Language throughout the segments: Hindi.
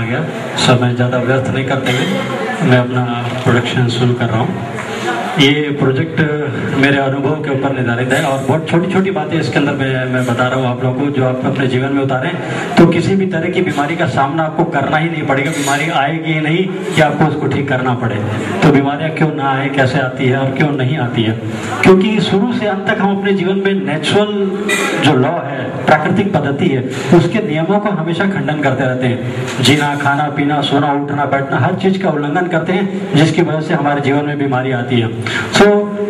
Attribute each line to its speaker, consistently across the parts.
Speaker 1: आ गया। समय ज़्यादा व्यर्थ नहीं करते हुए मैं अपना प्रोडक्शन शुरू कर रहा हूँ। ये प्रोजेक्ट मेरे अनुभव के ऊपर निर्धारित है और बहुत छोटी छोटी बातें इसके अंदर मैं बता रहा हूँ आप लोगों को, जो आप अपने जीवन में उतारें तो किसी भी तरह की बीमारी का सामना आपको करना ही नहीं पड़ेगा। बीमारी आएगी ही नहीं कि आपको उसको ठीक करना पड़े। तो बीमारियाँ क्यों ना आए, कैसे आती है और क्यों नहीं आती है, क्योंकि शुरू से अंत तक हम अपने जीवन में नेचुरल जो लॉ है, प्राकृतिक पद्धति है, उसके नियमों को हमेशा खंडन करते रहते हैं। जीना, खाना पीना, सोना, उठना, बैठना, हर चीज का उल्लंघन करते हैं, जिसकी वजह से हमारे जीवन में बीमारी आती है। So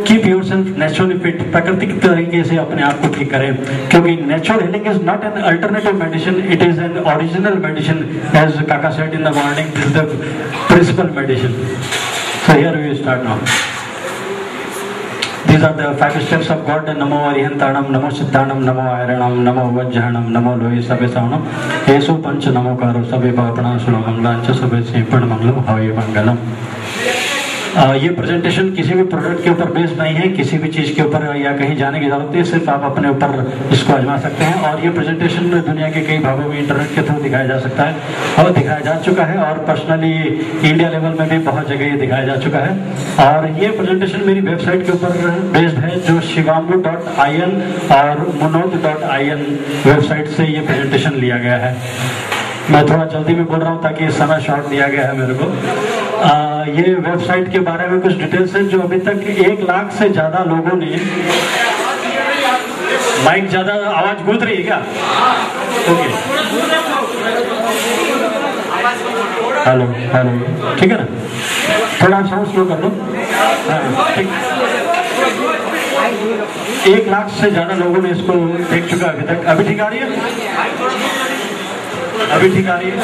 Speaker 1: keep yourself naturally fit, प्राकृतिक तरीके से अपने आप को ठीक करें, क्योंकि natural healing is not an alternative medicine, it is an original medicine, as Kaka said in the morning, this is the principal medicine. So here we start now. These are the 5 steps of God. Namo Arihantanam, Namo Siddhanam, Namo Airanam, Namo Vajjahanam, Namo Lohi Sabe Savanam, Yesu Panch Namo Karo Sabe Bapana Sulamam Lancha Sabe Simpan Mangalam Havi Mangalam। ये प्रेजेंटेशन किसी भी प्रोडक्ट के ऊपर बेस्ड नहीं है, किसी भी चीज़ के ऊपर या कहीं जाने की जरूरत नहीं, सिर्फ आप अपने ऊपर इसको आजमा सकते हैं। और ये प्रेजेंटेशन दुनिया के कई भागों में इंटरनेट के थ्रू दिखाया जा सकता है और दिखाया जा चुका है, और पर्सनली इंडिया लेवल में भी बहुत जगह ये दिखाया जा चुका है। और ये प्रेजेंटेशन मेरी वेबसाइट के ऊपर बेस्ड है, जो shivamu.in और munod.in वेबसाइट से ये प्रेजेंटेशन लिया गया है। मैं थोड़ा जल्दी में बोल रहा हूँ ताकि समय शॉर्ट दिया गया है मेरे को। ये वेबसाइट के बारे में कुछ डिटेल्स हैं, जो अभी तक 1 लाख से ज्यादा लोगों ने, माइक ज्यादा आवाज गूंज रही है क्या? ओके, हेलो हेलो, ठीक है ना? थोड़ा साउंड स्लो कर दो। हाँ, ठीक। 1 लाख से ज्यादा लोगों ने इसको देख चुका अभी तक। अभी ठीक आ रही है? अभी ठीक आ रही है?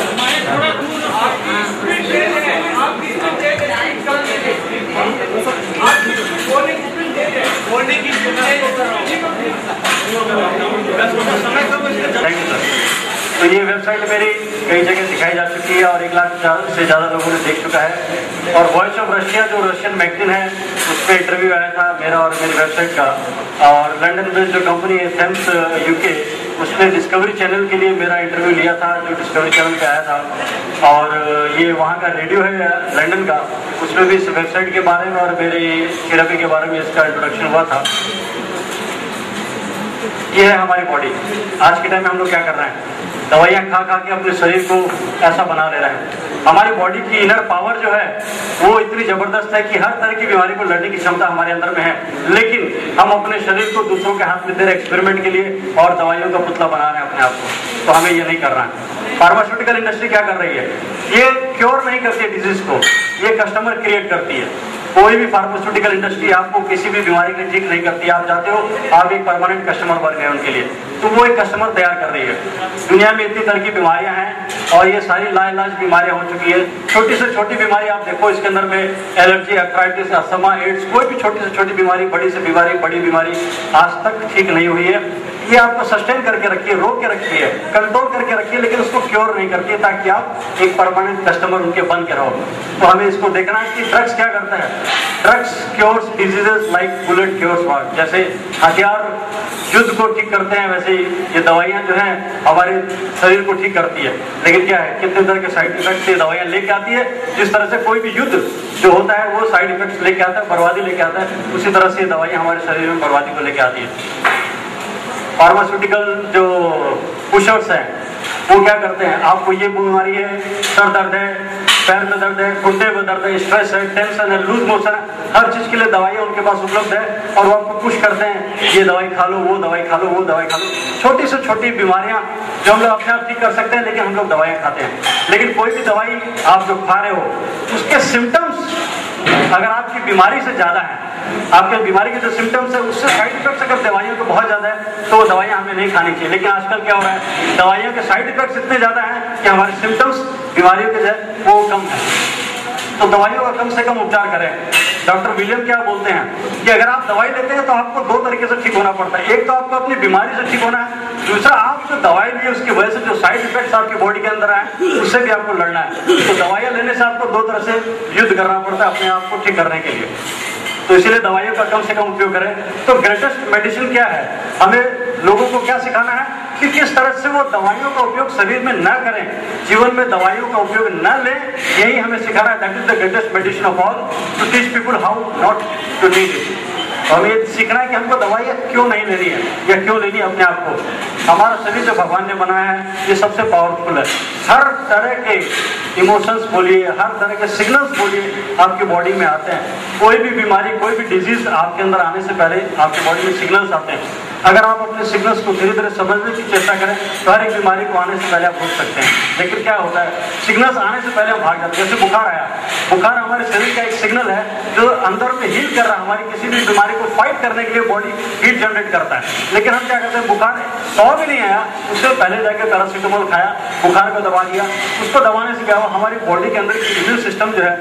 Speaker 1: तो ये वेबसाइट मेरी कई जगह दिखाई जा चुकी है और 1 लाख से ज़्यादा लोगों ने देख चुका है। और वॉइस ऑफ रशिया जो रशियन मैगजीन है, उस पर इंटरव्यू आया था मेरा और मेरी वेबसाइट का। और लंदन में जो कंपनी है थेम्स यूके, उसने डिस्कवरी चैनल के लिए मेरा इंटरव्यू लिया था, जो डिस्कवरी चैनल पे आया था। और ये वहाँ का रेडियो है लंदन का, उसमें भी इस वेबसाइट के बारे में और मेरे थेरेपी के बारे में इसका इंट्रोडक्शन हुआ था। ये है हमारी बॉडी। आज के टाइम में हम लोग क्या कर रहे हैं? दवाइयाँ खा खा के अपने शरीर को ऐसा बना ले रहे हैं। हमारी बॉडी की इनर पावर जो है वो इतनी जबरदस्त है कि हर तरह की बीमारी को लड़ने की क्षमता हमारे अंदर में है, लेकिन हम अपने शरीर को दूसरों के हाथ में दे रहे एक्सपेरिमेंट के लिए और दवाइयों का पुतला बना रहे हैं अपने आप को। तो हमें ये नहीं करना है। फार्मास्यूटिकल इंडस्ट्री क्या कर रही है? ये क्योर नहीं करती है डिजीज को, ये कस्टमर क्रिएट करती है। कोई भी फार्मास्यूटिकल इंडस्ट्री आपको किसी भी बीमारी को ठीक नहीं करती। आप जाते हो, आप एक परमानेंट कस्टमर बन गए उनके लिए, तो वो एक कस्टमर तैयार कर रही है। दुनिया में इतनी तरह की बीमारियां हैं और ये सारी लाइलाज बीमारियां हो चुकी है। छोटी से छोटी बीमारी आप देखो, इसके अंदर में एलर्जी, अर्थराइटिस, अस्थमा, एड्स, कोई भी छोटी से छोटी बीमारी, बड़ी से बीमारी, बड़ी बीमारी आज तक ठीक नहीं हुई है। ये आपको सस्टेन करके रखी है, रोक के रखी है, कंट्रोल करके रखी है, लेकिन उसको क्योर नहीं करती है, ताकि आप एक परमानेंट कस्टमर उनके बन के रहो। तो हमें इसको देखना है कि ड्रग्स क्या करता है। Drugs cures diseases like bullet cures war. जैसे हथियार युद्ध को ठीक करते हैं, वैसे ये दवाइयां जो हैं हमारे शरीर को ठीक करती है। लेकिन क्या है, कितने तरह के साइड इफेक्ट से दवाइयां लेके आती है। जिस तरह से कोई भी युद्ध जो होता है वो साइड इफेक्ट्स लेके आता है, बर्बादी लेके आता है, उसी तरह से दवाइयां हमारे शरीर में बर्बादी को लेके आती है। फार्मास्यूटिकल जो पुशर्स हैं वो क्या करते हैं, आपको ये बीमारी है, सर दर्द है, पैर में दर्द है, घुटने में दर्द है, स्ट्रेस है, टेंशन है, लूज मोशन है, हर चीज के लिए दवाइयाँ उनके पास उपलब्ध है और वो आपको पुश करते हैं, ये दवाई खा लो, वो दवाई खा लो, वो दवाई खा लो। छोटी से छोटी बीमारियां जो हम लोग अपने आप ठीक कर सकते हैं, लेकिन हम लोग दवाइयाँ खाते हैं। लेकिन कोई भी दवाई आप जो खा रहे हो, उसके सिम्टम्स अगर आपकी बीमारी से ज्यादा है, आपके बीमारी के जो सिम्टम्स है उससे साइड इफेक्ट्स अगर दवाइयों को बहुत ज्यादा है, तो दवाइयां हमें नहीं खानी चाहिए। लेकिन आजकल क्या हो रहा है, दवाइयों के साइड इफेक्ट्स इतने ज्यादा हैं कि हमारे सिम्टम्स बीमारियों के जो है वो कम है। तो दवाइयों का कम से कम उपचार करें। डॉक्टर विलियम क्या बोलते हैं कि अगर आप दवाई लेते हैं तो आपको 2 तरीके से ठीक होना पड़ता है। एक तो आपको अपनी बीमारी से ठीक होना है, दूसरा आप जो दवाई ली उसकी वजह से जो साइड इफेक्ट्स आपकी बॉडी के अंदर आए उससे भी आपको लड़ना है। तो दवाइयां लेने से आपको 2 तरह से युद्ध करना पड़ता है अपने आप को ठीक करने के लिए। तो इसीलिए दवाइयों का कम से कम उपयोग करें। तो ग्रेटेस्ट मेडिसिन क्या है, हमें लोगों को क्या सिखाना है कि किस तरह से वो दवाइयों का उपयोग शरीर में न करें, जीवन में दवाइयों का उपयोग न लें, यही हमें सिखाना है। That is the greatest medicine of all, to teach people how not to need it. हमें ये सीखना है कि हमको दवाइयाँ क्यों नहीं लेनी है या क्यों लेनी है अपने आप को। हमारा शरीर जो भगवान ने बनाया है ये सबसे पावरफुल है। हर तरह के इमोशंस बोलिए, हर तरह के सिग्नल्स बोलिए आपकी बॉडी में आते हैं। कोई भी बीमारी, कोई भी डिजीज आपके अंदर आने से पहले आपकी बॉडी में सिग्नल्स आते हैं। अगर आप अपने सिग्नल्स को धीरे धीरे समझने की चेष्टा करें तो हर एक बीमारी को आने से पहले आप रोक सकते हैं। लेकिन क्या होता है, सिग्नल्स आने से पहले हम भाग जाते हैं। जैसे बुखार आया, बुखार हमारे शरीर का एक सिग्नल है जो अंदर में हील कर रहा है, हमारी किसी भी बीमारी को फाइट करने के लिए बॉडी हीट जनरेट करता है। लेकिन हम क्या करते हैं, बुखार 100 भी नहीं आया, उससे पहले जाकर पैरासीटामोल खाया, बुखार को दबा दिया। उसको दबाने से क्या हुआ, हमारी बॉडी के अंदर की इम्यून सिस्टम जो है,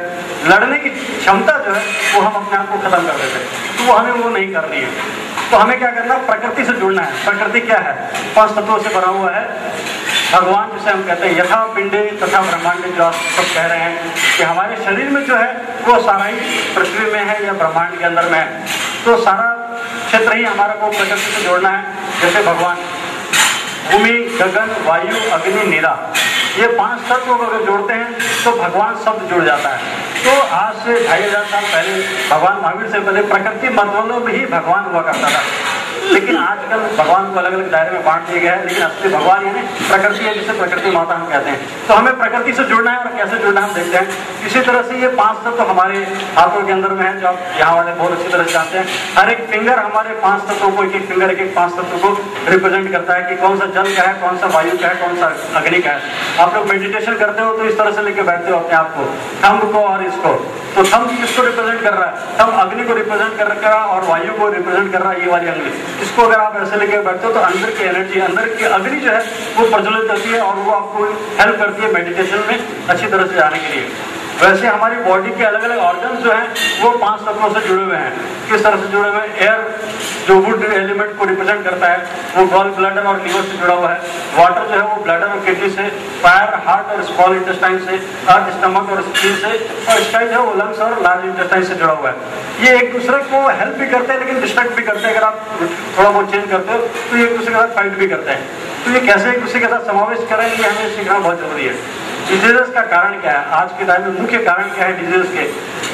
Speaker 1: लड़ने की क्षमता जो है, वो हम अपने आप को खत्म कर देते हैं। तो वो हमें वो नहीं करनी है। तो हमें क्या करना है, प्रकृति से जुड़ना है। प्रकृति क्या है, 5 तत्वों से बना हुआ है। भगवान जिसे हम कहते हैं यथा पिंडे तथा ब्रह्मांडे, जो आप सब कह रहे हैं कि हमारे शरीर में जो है वो सारा ही पृथ्वी में है या ब्रह्मांड के अंदर में है। तो सारा क्षेत्र ही हमारा को प्रकृति से जोड़ना है। जैसे भगवान भूमि, गगन, वायु, अग्नि, नीरा, ये 5 तत्व को अगर जोड़ते हैं तो भगवान शब्द जुड़ जाता है। तो आज से 2500 साल पहले, भगवान महावीर से पहले प्रकृति मतवालों में ही भगवान हुआ करता था। लेकिन आजकल भगवान को अलग अलग दायरे में बांट दिया गया है। लेकिन असली भगवान यानी प्रकृति है, जिसे प्रकृति माता हम कहते हैं। तो हमें प्रकृति से जुड़ना है। और कैसे जुड़ना है हम देखते हैं। इसी तरह से ये 5 तत्व तो हमारे हाथों के अंदर में है, जो आप यहाँ वाले बहुत अच्छी तरह से जानते हैं। हर एक फिंगर हमारे 5 तत्वों को, एक एक फिंगर एक 5 तत्व को रिप्रेजेंट करता है कि कौन सा जल का है, कौन सा वायु का है, कौन सा अग्नि का है। आप लोग मेडिटेशन करते हो तो इस तरह से लेके बैठते हो अपने आप को, थंब को और इसको। तो थंब किसको रिप्रेजेंट कर रहा है, थंब अग्नि को रिप्रेजेंट कर रहा है और वायु को रिप्रेजेंट कर रहा है ये वाली अग्नि। इसको अगर आप ऐसे लेके बैठते हो तो अंदर की एनर्जी, अंदर की अग्नि जो है वो प्रज्वलित होती है और वो आपको हेल्प करती है मेडिटेशन में अच्छी तरह से जाने के लिए। वैसे हमारी बॉडी के अलग अलग ऑर्गन्स जो हैं वो 5 तत्वों से जुड़े हुए हैं। किस तरह से जुड़े हुए हैं, एयर जो वुड एलिमेंट को रिप्रेजेंट करता है वो गॉल ब्लैडर और लीवर से जुड़ा हुआ है। वाटर जो है वो ब्लैडर और किडनी से, फायर हार्ट और स्मॉल इंटेस्टाइन से, अर्थ स्टमक और स्किन से, और स्काई जो है वो लंग्स और लार्ज इंटेस्टाइन से जुड़ा हुआ है। ये एक दूसरे को हेल्प भी करते हैं लेकिन डिस्ट्रैक्ट भी करते हैं। अगर आप थोड़ा बहुत चेंज करते हो तो एक दूसरे के साथ फाइट भी करते हैं। तो ये कैसे एक दूसरे के साथ समावेश करें, ये हमें सीखना बहुत जरूरी है। डिजीजेस का कारण क्या है, आज के टाइम में मुख्य कारण क्या है डिजीज के,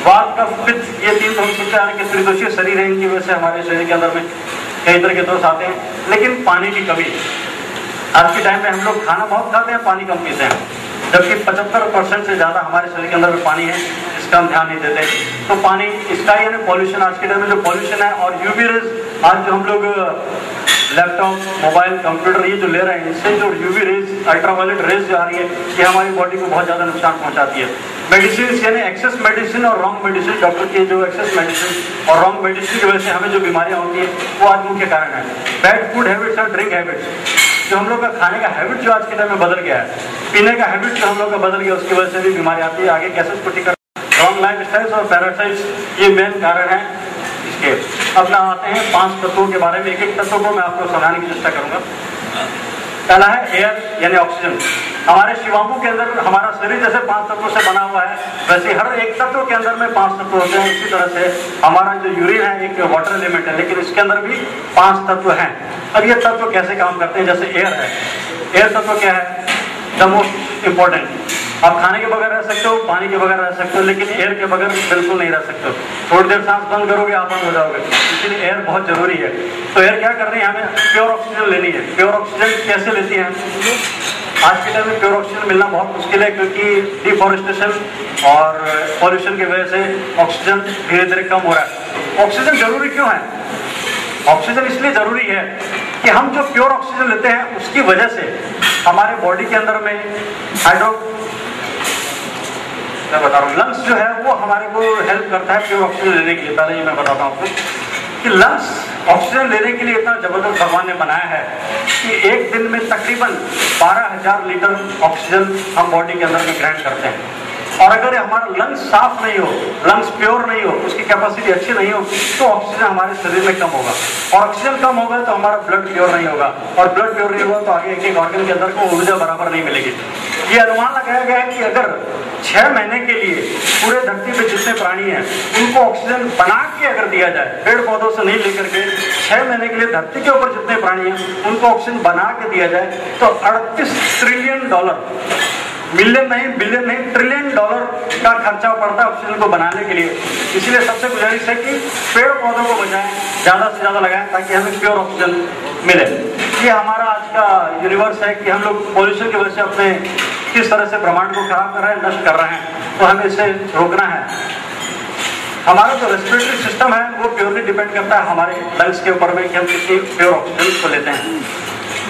Speaker 1: वात, कफ, पित्त, ये 3 तो हम सुनते हैं कि त्रिदोषीय शरीर है, इनकी वजह से हमारे शरीर के अंदर में कई तरह के दोष आते हैं। लेकिन पानी की कमी, आज के टाइम में हम लोग खाना बहुत खाते हैं, पानी कम पीते हैं, जबकि 75% से ज्यादा हमारे शरीर के अंदर में पानी है, इसका हम ध्यान नहीं देते। तो पानी, इसका यानी पॉल्यूशन, आज के टाइम में जो पॉल्यूशन है और यूवी रेज, आज जो हम लोग लैपटॉप, मोबाइल, कंप्यूटर ये जो ले रहे हैं, इससे जो यूवी रेज, अल्ट्रावायलेट रेज जो आ रही है, ये हमारी बॉडी को बहुत ज्यादा नुकसान पहुंचाती है। मेडिसिन यानी एक्सेस मेडिसिन और रॉन्ग मेडिसिन, डॉक्टर की जो एक्सेस मेडिसिन और रॉन्ग मेडिसिन की वजह से हमें जो बीमारियां होती है वो आज मुख्य कारण है। बैड फूड हैबिट्स और ड्रिंक हैबिट्स, जो हम लोग का खाने का हैबिट जो आज के टाइम में बदल गया है, पीने का हैबिट जो हम लोग का बदल गया, उसकी वजह से भी बीमारी आती है। आगे कैसे उसको ठीक करना, रॉन्ग लाइफ स्टाइल और पैरासाइट्स, ये मेन कारण है इसके। अब आते हैं 5 तत्वों के बारे में, एक एक तत्व को मैं आपको समझाने की चेष्टा करूंगा। पहला है एयर यानी ऑक्सीजन। हमारे शिवांगों के अंदर, हमारा शरीर जैसे 5 तत्वों से बना हुआ है, वैसे हर एक तत्व के अंदर में 5 तत्व होते हैं। इसी तरह से हमारा जो यूरिन है एक वाटर एलिमेंट है, लेकिन इसके अंदर भी 5 तत्व हैं। अब ये तत्व कैसे काम करते हैं, जैसे एयर है, एयर तत्व क्या है, द मोस्ट इंपॉर्टेंट। आप खाने के बगैर रह सकते हो, पानी के बगैर रह सकते हो, लेकिन एयर के बगैर बिल्कुल नहीं रह सकते हो। थोड़ी देर सांस बंद करोगे आप बंद हो जाओगे, इसलिए एयर बहुत जरूरी है। तो एयर क्या कर रही है, हमें प्योर ऑक्सीजन लेनी है। प्योर ऑक्सीजन कैसे लेती है, आज के टाइम में प्योर ऑक्सीजन मिलना बहुत मुश्किल है, क्योंकि डिफॉरेस्टेशन और पॉल्यूशन की वजह से ऑक्सीजन धीरे धीरे कम हो रहा है। ऑक्सीजन जरूरी क्यों है, ऑक्सीजन इसलिए जरूरी है कि हम जो प्योर ऑक्सीजन लेते हैं उसकी वजह से हमारे बॉडी के अंदर में मैं बता रहा हूँ, लंग्स जो है वो हमारे को हेल्प करता है प्योर ऑक्सीजन लेने के लिए। पहले ये मैं बताता हूँ आपको कि लंग्स ऑक्सीजन लेने के लिए इतना जबरदस्त भगवान ने बनाया है कि एक दिन में तकरीबन 12,000 लीटर ऑक्सीजन हम बॉडी के अंदर में ग्रहण करते हैं। और अगर हमारा लंग्स साफ नहीं हो, लंग्स प्योर नहीं हो, उसकी कैपेसिटी अच्छी नहीं हो, तो ऑक्सीजन हमारे शरीर में कम होगा, और ऑक्सीजन कम होगा तो हमारा ब्लड प्योर नहीं होगा, और ब्लड प्योर नहीं होगा तो आगे एक एक ऑर्गन के अंदर को ऊर्जा बराबर नहीं मिलेगी। ये अनुमान लगाया गया है कि अगर 6 महीने के लिए पूरे धरती पे जितने प्राणी हैं उनको ऑक्सीजन बना के अगर दिया जाए, पेड़ पौधों से नहीं लेकर के, 6 महीने के लिए धरती के ऊपर जितने प्राणी हैं उनको ऑक्सीजन बना के दिया जाए तो $38 ट्रिलियन, मिलियन नहीं, बिलियन नहीं, $1 ट्रिलियन का खर्चा पड़ता है ऑक्सीजन को बनाने के लिए। इसलिए सबसे गुजारिश है कि पेड़ पौधों को बचाएं, ज्यादा से ज्यादा लगाएं ताकि हमें प्योर ऑक्सीजन मिले। ये हमारा आज का यूनिवर्स है कि हम लोग पॉल्यूशन की वजह से अपने किस तरह से ब्रह्मांड को खराब कर रहे हैं, नष्ट कर रहे हैं, तो हमें इसे रोकना है। हमारा जो रेस्पिरेटरी सिस्टम है वो प्योरली डिपेंड करता है हमारे लंग्स के ऊपर में कि हम कितनी प्योर ऑक्सीजन को लेते हैं।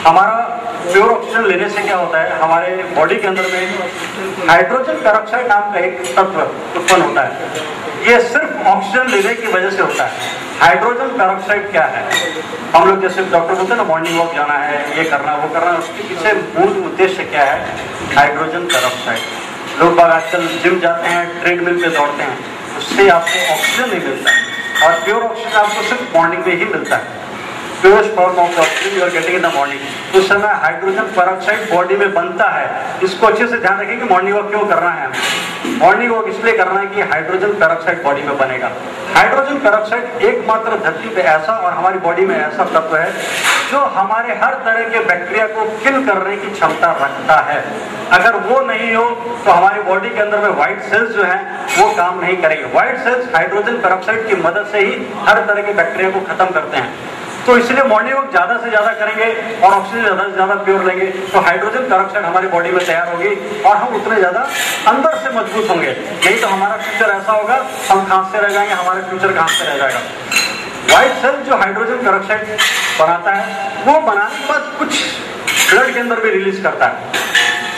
Speaker 1: हमारा प्योर ऑक्सीजन लेने से क्या होता है, हमारे बॉडी के अंदर में हाइड्रोजन पेरोक्साइड नाम का एक तत्व उत्पन्न होता है। ये सिर्फ ऑक्सीजन लेने की वजह से होता है। हाइड्रोजन पेरोक्साइड क्या है? हम लोग जैसे डॉक्टर बोलते हैं ना, मॉर्निंग वॉक जाना है, ये करना वो करना, उसके पीछे मूल उद्देश्य क्या है? Hydrogen peroxide. लोग बाग आजकल जिम जाते हैं, ट्रेडमिल पे दौड़ते हैं, उससे आपको ऑक्सीजन नहीं मिलता और प्योर ऑक्सीजन आपको सिर्फ मॉर्निंग में ही मिलता है। Purest form of oxygen you are getting in the morning. उस समय हाइड्रोजन पेरोक्साइड बॉडी में बनता है। इसको अच्छे से ध्यान रखें कि मॉर्निंग वॉक क्यों करना है। मॉर्निंग वॉक इसलिए करना है कि हाइड्रोजन पेरोक्साइड बॉडी में बनेगा। हाइड्रोजन पेरोक्साइड एकमात्र धरती पे ऐसा और हमारी बॉडी में ऐसा तत्व है जो हमारे हर तरह के बैक्टीरिया को किल करने की क्षमता रखता है। अगर वो नहीं हो तो हमारी बॉडी के अंदर में व्हाइट सेल्स जो हैं वो काम नहीं करेंगे। व्हाइट सेल्स हाइड्रोजन पेरोक्साइड की मदद से ही हर तरह के बैक्टीरिया को खत्म करते हैं। तो इसलिए मॉर्निंग वॉक ज्यादा से ज्यादा करेंगे और ऑक्सीजन ज्यादा से ज्यादा प्योर लेंगे तो हाइड्रोजन पेरोक्साइड हमारी बॉडी में तैयार होगी और हम उतने ज्यादा अंदर से मजबूत होंगे। नहीं तो हमारा फ्यूचर ऐसा होगा, हम खांसते रह जाएंगे, हमारा फ्यूचर खांसते रह जाएगा। व्हाइट सेल जो हाइड्रोजन पेरोक्साइड बनाता है वो बनाने के बाद कुछ ब्लड के अंदर भी रिलीज करता है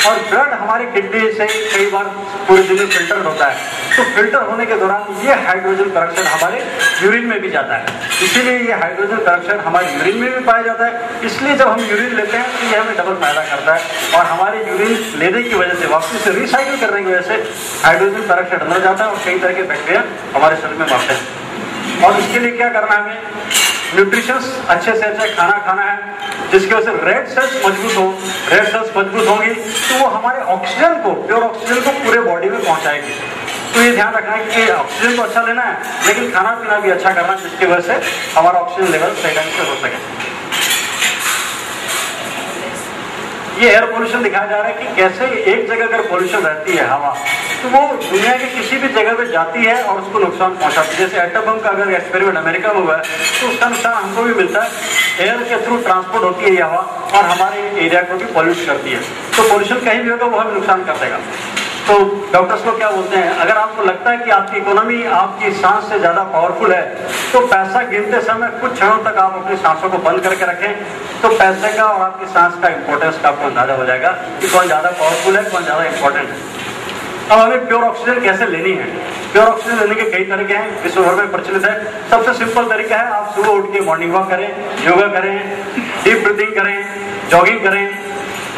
Speaker 1: और ब्लड हमारी किडनी से कई बार पूरे दिन में फिल्टर होता है। तो फिल्टर होने के दौरान ये हाइड्रोजन पेरोक्साइड हमारे यूरिन में भी जाता है। इसीलिए ये हाइड्रोजन पेरोक्साइड हमारे यूरिन में भी पाया जाता है। इसलिए जब हम यूरिन लेते हैं तो ये हमें डबल फायदा करता है और हमारे यूरिन लेने की वजह से, वापस से रिसाइकिल करने की वजह से हाइड्रोजन पेरोक्साइड अंदर जाता है और कई तरह के बैक्टीरिया हमारे शरीर में बढ़ते हैं। और इसके लिए क्या करना है, हमें न्यूट्रिशंस अच्छे से अच्छा खाना खाना है जिसकी वजह से रेड सेल्स मजबूत हो। रेड सेल्स मजबूत होंगी तो वो हमारे ऑक्सीजन को, प्योर ऑक्सीजन को पूरे बॉडी में पहुंचाएगी। तो ये ध्यान रखना है कि ऑक्सीजन तो अच्छा लेना है लेकिन खाना पीना भी अच्छा करना है जिसकी वजह से हमारा ऑक्सीजन लेवल सही ढंग से हो सके। ये एयर पोल्यूशन दिखाया जा रहा है कि कैसे एक जगह अगर पोल्यूशन रहती है हवा तो वो दुनिया के किसी भी जगह पे जाती है और उसको नुकसान पहुंचाती है। जैसे एटम बम का अगर एक्सपेरिमेंट अमेरिका में हुआ है तो उसका नुकसान हमको भी मिलता है। एयर के थ्रू ट्रांसपोर्ट होती है ये हवा और हमारे एरिया को भी पॉल्यूट करती है। तो पोल्यूशन कहीं भी होगा वो हमें नुकसान कर देगा। तो डॉक्टर्स को क्या बोलते हैं, अगर आपको लगता है कि आपकी इकोनॉमी आपकी सांस से ज्यादा पावरफुल है तो पैसा गिनते समय कुछ क्षणों तक आप अपनी सांसों को बंद करके रखें तो पैसे का और आपकी सांस का इंपॉर्टेंस का आपको अंदाजा हो जाएगा कि कौन ज्यादा पावरफुल है, कौन ज्यादा इंपॉर्टेंट है। अब हमें प्योर ऑक्सीजन कैसे लेनी है? प्योर ऑक्सीजन लेने के कई तरीके हैं, विश्व भर में प्रचलित है। सबसे सिंपल तरीका है, आप सुबह उठ के मॉर्निंग वॉक करें, योगा करें, डीप ब्रीथिंग करें, जॉगिंग करें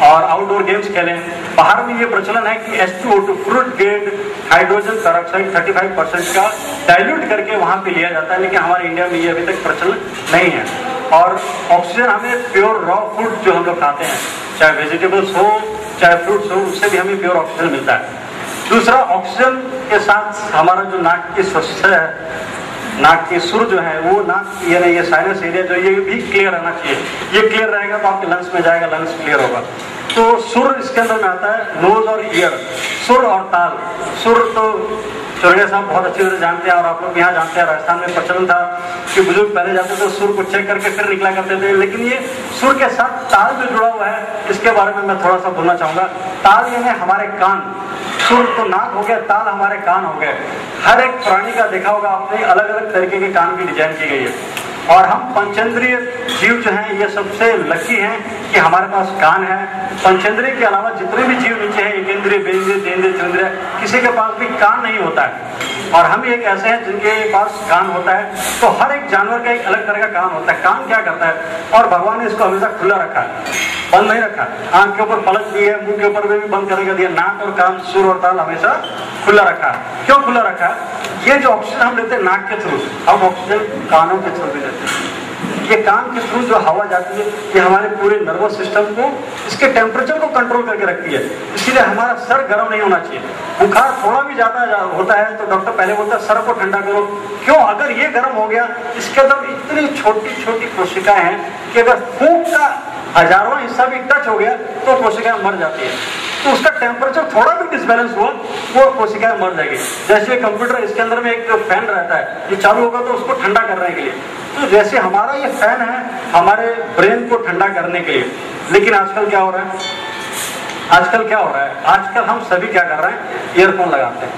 Speaker 1: और आउटडोर गेम्स खेलें। बाहर में ये प्रचलन है कि H2O2 fruit grade hydrogen peroxide 35% का डाइल्यूट करके वहां पे लिया जाता है, लेकिन हमारे इंडिया में ये अभी तक प्रचलन नहीं है। और ऑक्सीजन हमें प्योर रॉ फूड जो हम लोग खाते हैं, चाहे वेजिटेबल्स हो चाहे फ्रूट्स हो, उससे भी हमें प्योर ऑक्सीजन मिलता है। दूसरा, ऑक्सीजन के साथ हमारा जो नाक की स्वच्छता है, नाक के सुर जो है वो नाक यानी ये साइनस एरिया जो ये भी क्लियर रहना चाहिए। ये क्लियर रहेगा तो आपके लंग्स में जाएगा, लंग्स क्लियर होगा। तो सुर इसके अंदर में आता है, नोज और ईयर, सुर और ताल। सुर तो चौरड़िया साहब बहुत अच्छी तरह जानते हैं और आप लोग यहाँ जानते हैं। राजस्थान में प्रचलन था कि बुजुर्ग पहले जाते थे सुर को चेक करके फिर निकला करते थे, लेकिन ये सुर के साथ ताल जो जुड़ा हुआ है इसके बारे में मैं थोड़ा सा बोलना चाहूंगा। ताल यानी हमारे कान, सुर तो नाक हो गया, ताल हमारे कान हो गए। हर एक प्राणी का देखा होगा आपने, अलग अलग तरीके के कान की डिजाइन की गई है और हम पंचेंद्रिय जीव जो हैं ये सबसे लकी हैं कि हमारे पास कान है। पंचेंद्रिय के अलावा जितने भी जीव नीचे हैं, एकेंद्रिय, बेंद्रिय, तेंद्रिय, चंद्रिय, किसी के पास भी कान नहीं होता है और हम एक ऐसे हैं जिनके पास कान होता है। तो हर एक जानवर का एक अलग तरह का कान होता है। कान क्या करता है, और भगवान ने इसको हमेशा खुला रखा है, बंद नहीं रखा। आंख के ऊपर पलक भी है, मुंह के ऊपर भी बंद करके दिया। नाक और कान, सुर और ताल हमेशा खुला रखा है। क्यों खुला रखा है? ये जो ऑक्सीजन हम लेते हैं नाक के थ्रू, हम ऑक्सीजन कानों के थ्रू भी लेते हैं। ये कान के थ्रू जो हवा जाती है ये हमारे पूरे नर्वस सिस्टम को, इसके टेम्परेचर को कंट्रोल करके रखती है। इसीलिए हमारा सर गर्म नहीं होना चाहिए। बुखार थोड़ा भी ज्यादा होता है तो डॉक्टर पहले बोलता है सर को ठंडा करो। क्यों? अगर ये गर्म हो गया, इसके अंदर इतनी छोटी छोटी कोशिकाएं हैं कि अगर फूंक का 1000वां हिस्सा भी टच हो गया तो कोशिकाएं मर जाती है। तो उसका टेम्परेचर थोड़ा भी डिसबैलेंस हुआ वो कोशिकाएं मर जाएगी। जैसे कंप्यूटर, इसके अंदर में एक फैन रहता है, ये चालू होगा तो उसको ठंडा करने के लिए, तो जैसे हमारा ये फैन है हमारे ब्रेन को ठंडा करने के लिए। लेकिन आजकल क्या हो रहा है? आजकल हम सभी क्या कर रहे हैं? ईयरफोन लगाते हैं।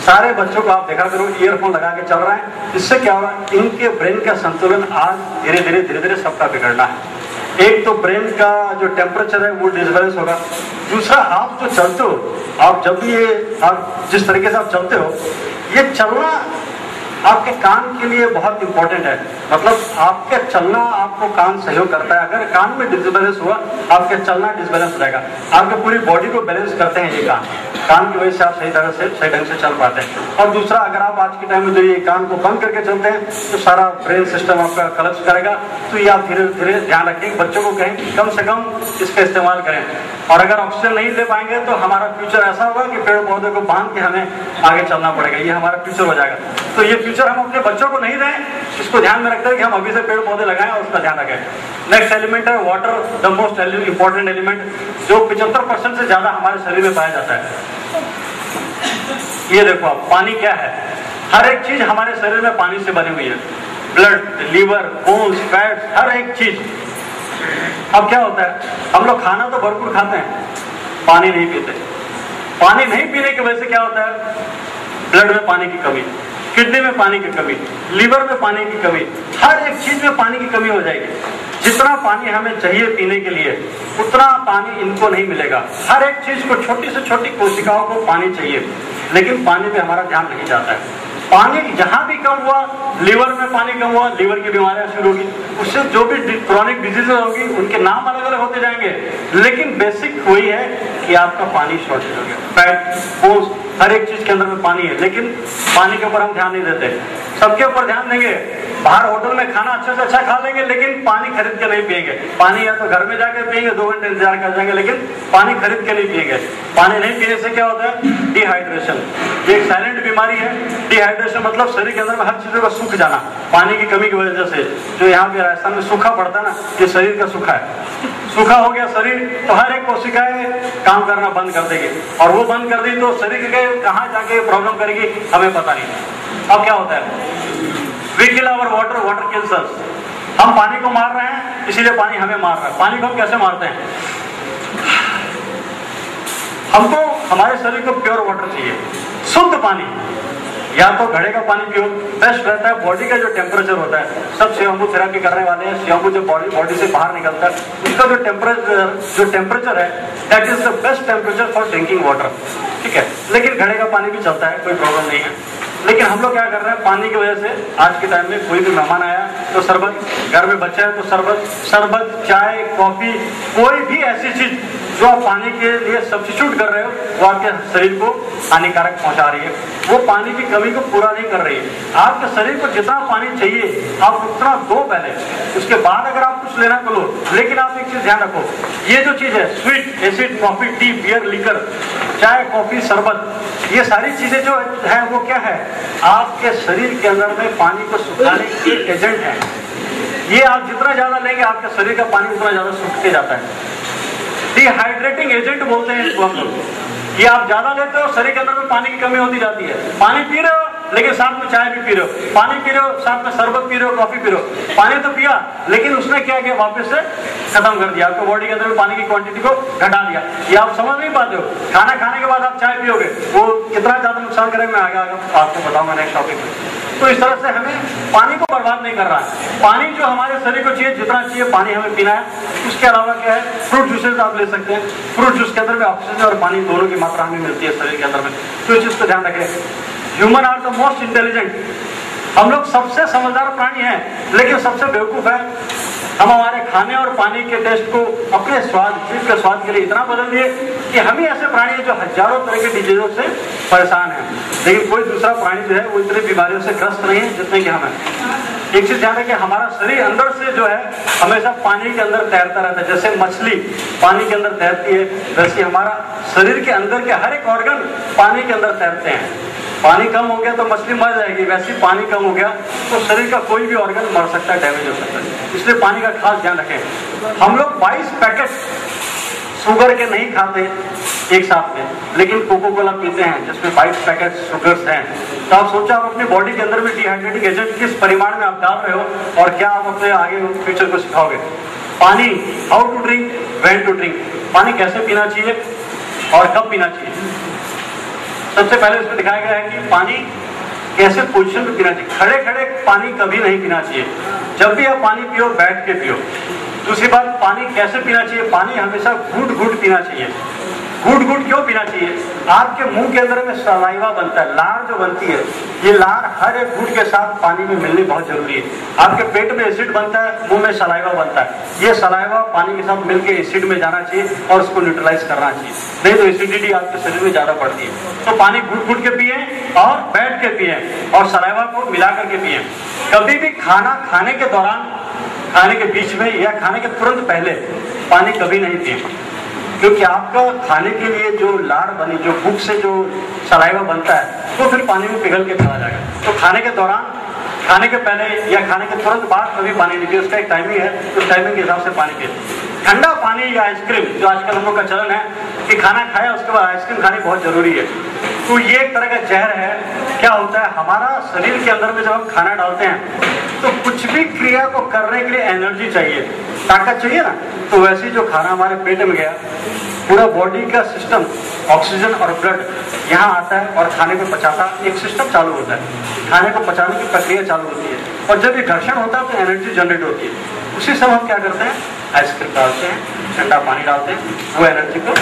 Speaker 1: सारे बच्चों को आप देखा करो ईयरफोन लगा के चल रहे हैं। इससे क्या हो रहा है? इनके ब्रेन का संतुलन आज धीरे धीरे सबका बिगड़ना है। एक तो ब्रेन का जो टेम्परेचर है वो डिसबैलेंस होगा। दूसरा, आप जो चलते हो, आप जब भी आप जिस तरीके से आप चलते हो, ये चलना आपके कान के लिए बहुत इंपॉर्टेंट है। मतलब आपके चलना आपको कान सहयोग करता है। अगर कान में डिसबैलेंस हुआ, आपके चलना डिसबैलेंस रहेगा। आपके पूरी बॉडी को बैलेंस करते हैं ये कान की वजह से आप सही ढंग से चल पाते हैं। और दूसरा, अगर आप आज के टाइम में जो ये कान को बंद करके चलते हैं तो सारा ब्रेन सिस्टम आपका कलेक्ट करेगा। तो ये आप धीरे धीरे ध्यान रखें, बच्चों को कहें कि कम से कम इसका इस्तेमाल करें। और अगर ऑक्सीजन नहीं ले पाएंगे तो हमारा फ्यूचर ऐसा होगा कि पेड़ पौधे को बांध के हमें आगे चलना पड़ेगा। ये हमारा फ्यूचर हो जाएगा। तो ये फ्यूचर हम अपने बच्चों को नहीं दें, इसको ध्यान में रखते हैं कि हम अभी से पेड़ पौधे लगाएं और उसका ध्यान रखें। नेक्स्ट एलिमेंट है water, the most important element, जो 75% से ज्यादा हमारे शरीर में पाया जाता है। ये देखो आप, पानी क्या है? हर एक चीज हमारे शरीर में पानी से बनी हुई है। ब्लड, लीवर, बोन्स, फैट्स, हर एक चीज। अब क्या होता है? हम लोग खाना तो भरपूर खाते हैं, पानी नहीं पीते। पानी नहीं पीने की वजह से क्या होता है? ब्लड में पानी की कमी, किडनी में पानी की कमी, लीवर में पानी की कमी, हर एक चीज में पानी की कमी हो जाएगी। जितना पानी हमें चाहिए पीने के लिए उतना पानी इनको नहीं मिलेगा। हर एक चीज को, छोटी से छोटी कोशिकाओं को पानी चाहिए, लेकिन पानी पे हमारा ध्यान नहीं जाता है। पानी जहां भी कम हुआ, लीवर में पानी कम हुआ, लीवर की बीमारियां शुरू होगी। उससे जो भी क्रोनिक डिजीजेज होगी उनके नाम अलग अलग होते जाएंगे, लेकिन बेसिक वही है कि आपका पानी शॉर्टेज हो गया। फैट, बोन्स, हर एक चीज के अंदर में पानी है, लेकिन पानी के ऊपर हम ध्यान नहीं देते। सबके ऊपर ध्यान देंगे, बाहर होटल में खाना अच्छा से अच्छा खा लेंगे, लेकिन पानी खरीद के नहीं पिएंगे। पानी या तो घर में जाकर पिएंगे, 2 घंटे इंतजार कर जाएंगे, लेकिन पानी खरीद के नहीं पिएंगे। पानी नहीं पीने से क्या होता है? डिहाइड्रेशन। ये एक साइलेंट बीमारी है। डिहाइड्रेशन मतलब शरीर के अंदर में हर चीजों का सूख जाना, पानी की कमी की वजह से। जो यहाँ पे राजस्थान में सूखा पड़ता है ना, ये शरीर का सूखा है। सूखा हो गया शरीर तो हर एक कोशिकाएं काम करना बंद कर देगी, और वो बंद कर दी तो शरीर के कहाँ जाके प्रॉब्लम करेगी हमें पता नहीं। अब क्या होता है? We kill our water, water kills us. हम पानी को मार रहे हैं, इसीलिए पानी हमें मार रहा है। पानी को हम कैसे मारते हैं? हमको हमारे शरीर को प्योर वाटर चाहिए, शुद्ध पानी। या तो घड़े का पानी पियो, बेस्ट रहता है। बॉडी का जो टेम्परेचर होता है, सब शिवम्बू थेरेपी करने वाले हैं, शिवम्बू जो बॉडी से बाहर निकलता है उसका जो टेम्परेचर है, that is the best temperature for drinking water. ठीक है, लेकिन घड़े का पानी भी चलता है, कोई प्रॉब्लम नहीं है। लेकिन हम लोग क्या कर रहे हैं? पानी की वजह से आज के टाइम में कोई भी मेहमान आया तो शरबत, घर में बच्चा है तो शरबत, चाय, कॉफी, कोई भी ऐसी चीज जो आप पानी के लिए सब्स्टिट्यूट कर रहे हो वो आपके शरीर को हानिकारक पहुंचा रही है। वो पानी की कमी को पूरा नहीं कर रही है। आपके शरीर को जितना पानी चाहिए आप उतना दो पहले, उसके बाद अगर आप कुछ लेना तो लो। लेकिन आप एक चीज ध्यान रखो, ये जो चीज है sweet, acid, coffee, tea, beer, liquor, चाय, कॉफी, शरबत, ये सारी चीजें जो है वो क्या है? आपके शरीर के अंदर में पानी को सुखाने के एजेंट है। ये आप जितना ज्यादा लेंगे आपके शरीर का पानी उतना ज्यादा सूखते जाता है। डिहाइड्रेटिंग एजेंट बोलते हैं इसको हम लोग। ये आप ज्यादा लेते हो, शरीर के अंदर में पानी की कमी होती जाती है। पानी पी रहे हो लेकिन साथ में चाय भी पी रहे हो, पानी पी रहे हो साथ में शरबत पी रहे हो, कॉफी पी रहे हो। पानी तो पिया लेकिन उसने क्या किया? वापस से खत्म कर दिया, आपको बॉडी के अंदर पानी की क्वांटिटी को घटा दिया। ये आप समझ नहीं पाते हो। खाना खाने के बाद आप चाय पियोगे, वो कितना ज्यादा नुकसान करेगा मैं आगे आपको बताऊंगा नेक्स्ट टॉपिक में। तो इस तरह से हमें पानी को बर्बाद नहीं कर रहा है। पानी जो हमारे शरीर को चाहिए, जितना चाहिए पानी हमें पीना है। उसके अलावा क्या है? फ्रूट जूसेस आप ले सकते हैं। फ्रूट जूस के अंदर में ऑक्सीजन और पानी दोनों की मात्रा हमें मिलती है शरीर के अंदर में। तो इस चीज को ध्यान रखें। Human are the most intelligent. हम लोग सबसे समझदार प्राणी हैं, लेकिन सबसे बेवकूफ है। हम हमारे खाने और पानी के टेस्ट को अपने स्वाद, जीभ के स्वाद के लिए इतना बदल दिए कि हम ही ऐसे प्राणी हैं जो हजारों तरह के डिजीजों से परेशान हैं, लेकिन कोई दूसरा प्राणी जो है वो इतनी बीमारियों से ग्रस्त नहीं है जितने कि हम हैं। एक चीज ध्यान रखिए, हमारा शरीर अंदर से जो है हमेशा पानी के अंदर तैरता रहता है। जैसे मछली पानी के अंदर तैरती है, वैसे हमारा शरीर के अंदर के हर एक ऑर्गन पानी के अंदर तैरते हैं। पानी कम हो गया तो मछली मर जाएगी, वैसे ही पानी कम हो गया तो शरीर का कोई भी ऑर्गन मर सकता है, डैमेज हो सकता है। इसलिए पानी का खास ध्यान रखें। हम लोग 22 पैकेट शुगर के नहीं खाते एक साथ में, लेकिन कोको कोला पीते हैं जिसमें 22 पैकेट शुगर्स हैं। तो आप सोचो आप अपनी बॉडी के अंदर में डिहाइड्रेटिंग एजेंट किस परिमाण में आप डाल रहे हो और क्या आप अपने आगे फ्यूचर को सिखाओगे। पानी, how to drink, when to drink, पानी कैसे पीना चाहिए और कब पीना चाहिए। सबसे पहले इसमें दिखाया गया है कि पानी कैसे पोजीशन में पीना चाहिए। खड़े खड़े पानी कभी नहीं पीना चाहिए, जब भी आप पानी पियो बैठ के पियो। दूसरी बात, पानी कैसे पीना चाहिए, पानी हमेशा घूट घूट पीना चाहिए। घूट घूट क्यों पीना चाहिए, आपके मुंह के अंदर में सलाइवा बनता है, लार जो बनती है, ये लार हर एक घूट के साथ पानी में मिलनी बहुत जरूरी है। आपके पेट में एसिड बनता है, मुंह में सलाइवा बनता है, ये सलाइवा पानी के साथ मिलकर एसिड में जाना चाहिए और उसको न्यूट्रलाइज करना चाहिए, नहीं तो एसिडिटी आपके शरीर में ज्यादा बढ़ती है। तो पानी घूट घूट के पिए और बैठ के पिए और सलाइवा को मिला करके पिए। कभी भी खाना खाने के दौरान, खाने के बीच में या खाने के तुरंत पहले पानी कभी नहीं पिए, क्योंकि आपका खाने के लिए जो लार बनी, जो भूख से जो सलाइवा बनता है तो फिर पानी में पिघल के चला जाएगा। तो खाने के दौरान, खाने के पहले या खाने के तुरंत बाद कभी पानी नहीं पिए, उसका एक टाइमिंग है, उस टाइमिंग के हिसाब से पानी पिए। ठंडा पानी या आइसक्रीम, जो आजकल हम लोग का चलन है कि खाना खाया उसके बाद आइसक्रीम खानी बहुत जरूरी है, तो ये एक तरह का जहर है। क्या होता है, हमारा शरीर के अंदर में जब हम खाना डालते हैं तो कुछ भी क्रिया को करने के लिए एनर्जी चाहिए, ताकत चाहिए ना, तो वैसे ही जो खाना हमारे पेट में गया, पूरा बॉडी का सिस्टम, ऑक्सीजन और ब्लड यहाँ आता है और खाने को पचाता, एक सिस्टम चालू होता है, खाने को पचाने की प्रक्रिया चालू होती है। और जब ये घर्षण होता है तो एनर्जी जनरेट होती है। उसी समय हम क्या करते हैं, आइसक्रीम डालते हैं, ठंडा पानी डालते हैं, वो एनर्जी को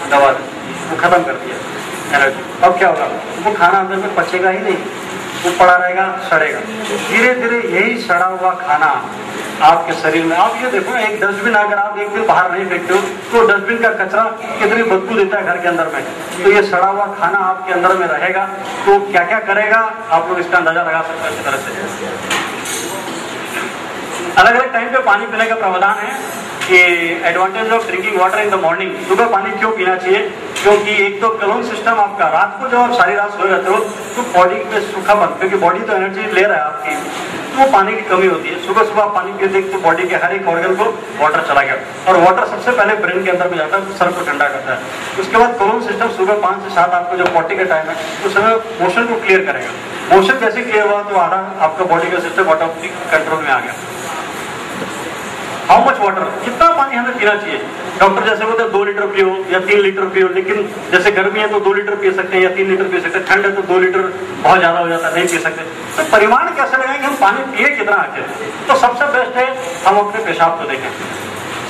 Speaker 1: दबा देते, वो खत्म कर दिया एनर्जी। अब क्या होगा, वो खाना अंदर में पचेगा ही नहीं, वो पड़ा रहेगा, सड़ेगा। धीरे धीरे यही सड़ा हुआ खाना आपके शरीर में, आप ये देखो, एक डस्टबिन अगर आप एक दिन बाहर नहीं फेंकते हो तो डस्टबिन का कचरा कितनी बदबू देता है घर के अंदर में, तो ये सड़ा हुआ खाना आपके अंदर में रहेगा तो क्या क्या करेगा आप लोग इसका अंदाजा लगा सकते हैं। इस तरह से अलग अलग टाइम पे पानी पीने का प्रावधान है कि advantage of drinking water in the morning. सुबह पानी क्यों पीना चाहिए, क्योंकि एक तो कलोन सिस्टम आपका, रात को जब आप सारी रात सोए रहते हो तो बॉडी में सूखापन, क्योंकि बॉडी तो एनर्जी ले रहा है आपकी, तो वो पानी की कमी होती है। सुबह सुबह पानी पीते तो बॉडी के हर एक ऑर्गन को वाटर चला गया, और वाटर सबसे पहले ब्रेन के अंदर में जाता है, सर को ठंडा करता है। उसके बाद कलोन सिस्टम सुबह 5 से 7 आपको जो पॉटी का टाइम है उस समय मोशन को क्लियर करेगा। मोशन जैसे क्लियर हुआ तो आधा आपका बॉडी का सिस्टम ऑटोमेटिक कंट्रोल में आ गया। हाउ मच वाटर, कितना पानी हमें पीना चाहिए। डॉक्टर जैसे बोलते हैं 2 लीटर पियो या 3 लीटर पियो, लेकिन जैसे गर्मी है तो 2 लीटर पी सकते हैं या 3 लीटर पी सकते हैं, ठंड है तो 2 लीटर बहुत ज्यादा हो जाता है, नहीं पी सकते। तो परिमाण कैसे लगाएंगे, हम पानी पिए कितना आखिर। तो सबसे बेस्ट है हम अपने पेशाब को देखें,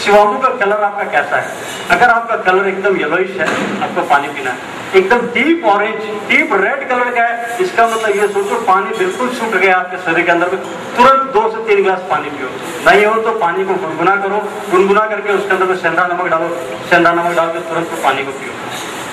Speaker 1: शिवांगू का कलर आपका कैसा है। अगर आपका कलर एकदम येलोइश है, आपको पानी पीना है। एकदम deep orange, deep red colour का है, इसका मतलब ये सोचो पानी बिल्कुल सूख गया आपके शरीर के अंदर में, तुरंत 2 से 3 गिलास पानी पियो। नहीं हो तो पानी को गुनगुना करो, गुनगुना करके उसके अंदर में सेंधा नमक डालो, सेंधा नमक डाल के तुरंत पानी को पियो,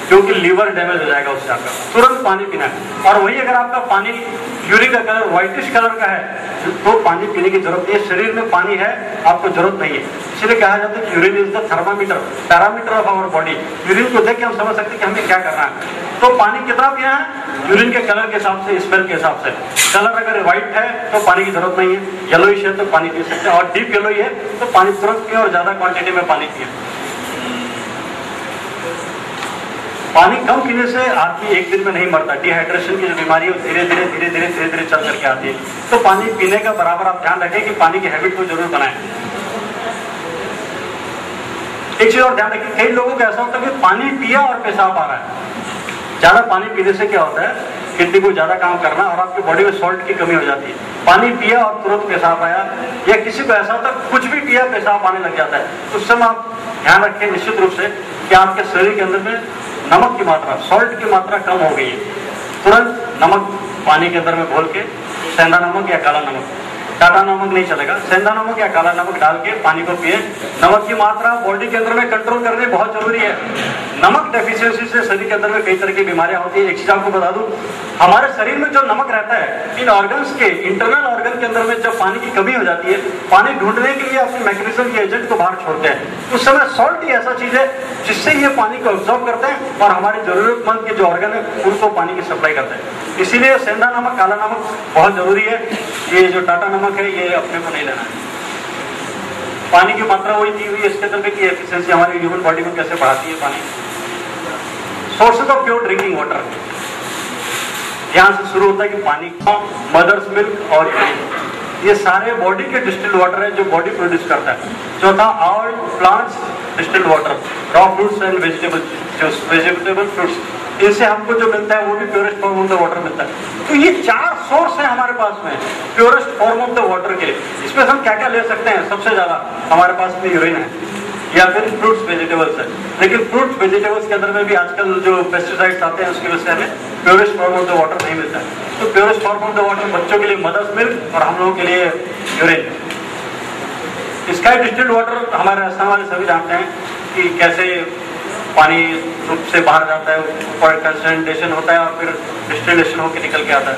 Speaker 1: क्योंकि लीवर डैमेज हो जाएगा उससे आपका। तुरंत पानी पीना है। और वही अगर आपका पानी यूरिन का कलर व्हाइटिश कलर का है तो पानी पीने की जरूरत नहीं है, शरीर में पानी है, आपको जरूरत नहीं है। इसलिए कहा जाता है कि urine is the thermometer, parameter of our body. Urine को देख के हम समझ सकते हैं कि हमें क्या करना है। तो पानी कितना पीना है, यूरिन के कलर के हिसाब से, स्मेल के हिसाब से। कलर अगर व्हाइट है तो पानी की जरूरत नहीं है, येलोइश है तो पानी पी सकते हैं, और डीप येलो है तो पानी तुरंत पिए और ज्यादा क्वांटिटी में पानी पिए। पानी कम पीने से आदमी एक दिन में नहीं मरता। डिहाइड्रेशन की जो बीमारी है धीरे धीरे धीरे धीरे धीरे धीरे चल करके आती है। तो पानी पीने का बराबर आप ध्यान रखें कि पानी की हैबिट को जरूर बनाएं। एक चीज और ध्यान रखें, कई लोगों को ऐसा होता है कि पानी पिया और पेशाब आ रहा है। ज्यादा पानी पीने से क्या होता है, किडनी को ज्यादा काम करना और आपकी बॉडी में सॉल्ट की कमी हो जाती है। पानी पिया और तुरंत पेशाब आया, या किसी को ऐसा होता है कुछ भी पिया पेशाब आने लग जाता है, उस समय आप ध्यान रखें निश्चित रूप से कि आपके शरीर के अंदर में नमक की मात्रा, सॉल्ट की मात्रा कम हो गई है। तुरंत नमक पानी के अंदर में घोल के, सेंधा नमक या काला नमक, टाटा नमक नहीं चलेगा, सेंधा नमक या काला नमक डाल के पानी को पिए। नमक की मात्रा बॉडी के अंदर में कंट्रोल करनी बहुत जरूरी है। नमक डेफिशिएंसी से शरीर के अंदर में कई तरह की बीमारियां होती है। एक चीज आपको बता दूं, हमारे शरीर में जो नमक रहता है, इन ऑर्गन्स के इंटरनल ऑर्गन के अंदर में जब पानी की कमी हो जाती है, पानी ढूंढने के लिए अपने मैकेनिज्म के एजेंट को बाहर छोड़ते हैं, उस समय सॉल्ट ही ऐसा चीज है जिससे ये पानी को एब्जॉर्ब करते हैं और हमारे जरूरतमंद के जो ऑर्गन है उनको पानी की सप्लाई करते हैं। इसीलिए सेंधा नमक, काला नमक बहुत जरूरी है। ये जो टाटा नमक है ये अपने को नहीं लेना है। पानी की मात्रा वही दी हुई है इसके अंदर की एफिशिएंसी हमारी ह्यूमन बॉडी में कैसे बढ़ाती है पानी। Sources of pure drinking water, यहां से शुरू होता है कि पानी का मदर्स मिल्क और ये सारे बॉडी के डिस्टिल्ड वाटर है जो बॉडी प्रोड्यूस करता है। चौथा all plants distilled water, raw fruits and vegetable fruits, इनसे हमको जो मिलता है वो भी purest form of the water मिलता है। तो ये 4 सोर्स है हमारे पास में purest form of the water के। इसमें हम क्या क्या ले सकते हैं? सबसे ज्यादा हमारे पास में यूरिन है या फिर फ्रूट्स वेजिटेबल्स है। लेकिन फ्रूट्स वेजिटेबल्स के अंदर में भी आजकल जो पेस्टिसाइड्स आते हैं उसकी वजह से हमें purest form of the water नहीं मिलता है। तो purest form of the water बच्चों के लिए मदर्स मिल्क और हम लोगों के लिए यूरिन। इसका डिस्टिल्ड वाटर हमारे राजस्थान वाले सभी जानते हैं कि कैसे पानी रूप से बाहर जाता है, ऊपर कंसंट्रेशन होता है और फिर डिस्टिलेशन होकर निकल के आता है।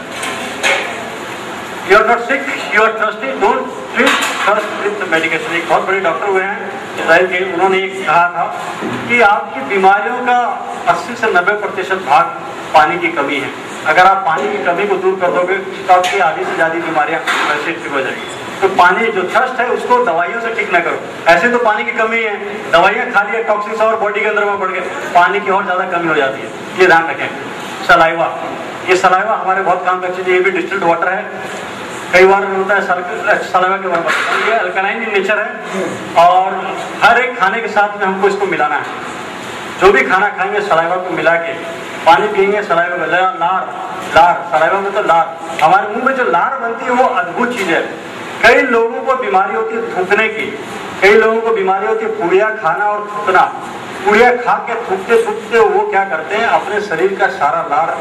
Speaker 1: You are not sick, you are thirsty, don't treat thirst with medication. एक बहुत बड़े डॉक्टर हुए हैं इजराइल के, उन्होंने एक कहा था कि आपकी बीमारियों का 80 से 90% भाग पानी की कमी है। अगर आप पानी की कमी को दूर कर दोगे तो आपकी आधी से ज्यादा बीमारियां वैसे ठीक हो जाएगी। तो पानी जो थर्स्ट है उसको दवाइयों से ठीक ना करो। ऐसे तो पानी की कमी है, दवाइयां खा लिया, टॉक्सिन्स और बॉडी के अंदर में बढ़ गए, पानी की और ज्यादा कमी हो जाती है। ये ध्यान रखें। सलाइवा, ये सलाइवा हमारे बहुत काम का चीज है, ये भी डिस्टिल्ड वाटर है। कई बार होता है सलाइवा के बारे में, ये अल्कलाइन इन नेचर है और हर एक खाने के साथ में हमको इसको मिलाना है। जो भी खाना खाएंगे सलाइवा को मिला के, पानी पिएंगे सलाइवा में, लार सलाइवा में तो लार, हमारे मुंह में जो लार बनती है वो अद्भुत चीज है। कई लोगों को बीमारी होती है थूकने की, कई लोगों को बीमारी होती है पुड़िया खाना और थूकना। पुड़िया खा के थूकते थूकते वो क्या करते हैं, अपने शरीर का सारा लार,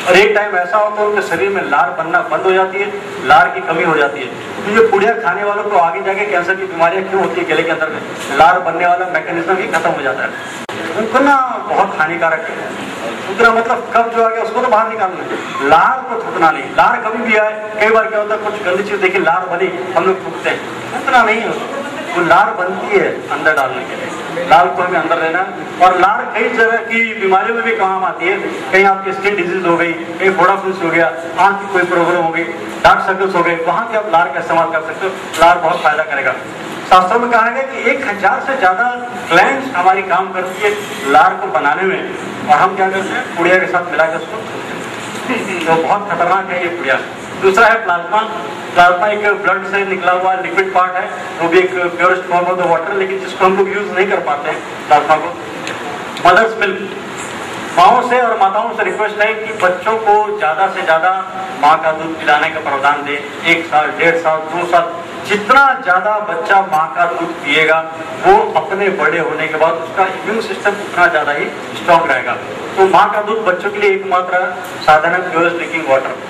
Speaker 1: और एक टाइम ऐसा होता है उनके शरीर में लार बनना बंद हो जाती है, लार की कमी हो जाती है। तो ये पुड़िया खाने वालों को आगे जाके कैंसर की बीमारियां क्यों होती है? गले के अंदर में लार बनने वाला मैकेनिज्म ही खत्म हो जाता है। थूकना बहुत हानिकारक है। थूकना मतलब कब्ज जो आ गया उसको तो बाहर निकालना है, लार को थूकना नहीं। लार कभी भी आए, कई बार क्या होता है कुछ गंदी चीज देखिए लार बनी, हम लोग थूकते हैं, थूकना नहीं है। वो लार बनती है अंदर डालने के लिए, लार को हमें अंदर लेना। और लार कई तरह की बीमारियों में भी काम आती है। कहीं आपकी स्किन डिजीज हो गई, कहीं फोड़ा फुंस हो गया, आंख की कोई प्रॉब्लम हो गई, डार्क सर्कल्स हो गए, वहां के आप लार का इस्तेमाल कर सकते हो। लार बहुत फायदा करेगा। शास्त्रों में कहा गया कि 1000 से ज्यादा ग्लैंड्स हमारी काम करती है लार को बनाने में, और हम क्या करते हैं पुड़िया के साथ मिलाकर उसको तो बहुत खतरनाक है ये पुड़िया। दूसरा है प्लाज्मा। प्लाज्मा एक ब्लड से निकला हुआ लिक्विड पार्ट है, वो भी एक purest form of the water, लेकिन जिसको हम लोग यूज नहीं कर पाते हैं प्लाज्मा को। मदर्स मिल्क, माओ से और माताओं से रिक्वेस्ट है कि बच्चों को ज्यादा से ज्यादा माँ का दूध पिलाने का प्रावधान दें। 1 साल, 1.5 साल, 2 साल, जितना ज्यादा बच्चा माँ का दूध पिएगा वो अपने बड़े होने के बाद उसका इम्यून सिस्टम उतना ज्यादा ही स्ट्रॉन्ग रहेगा। तो माँ का दूध बच्चों के लिए एकमात्र साधन है प्योरेस्ट ड्रिंकिंग वाटर।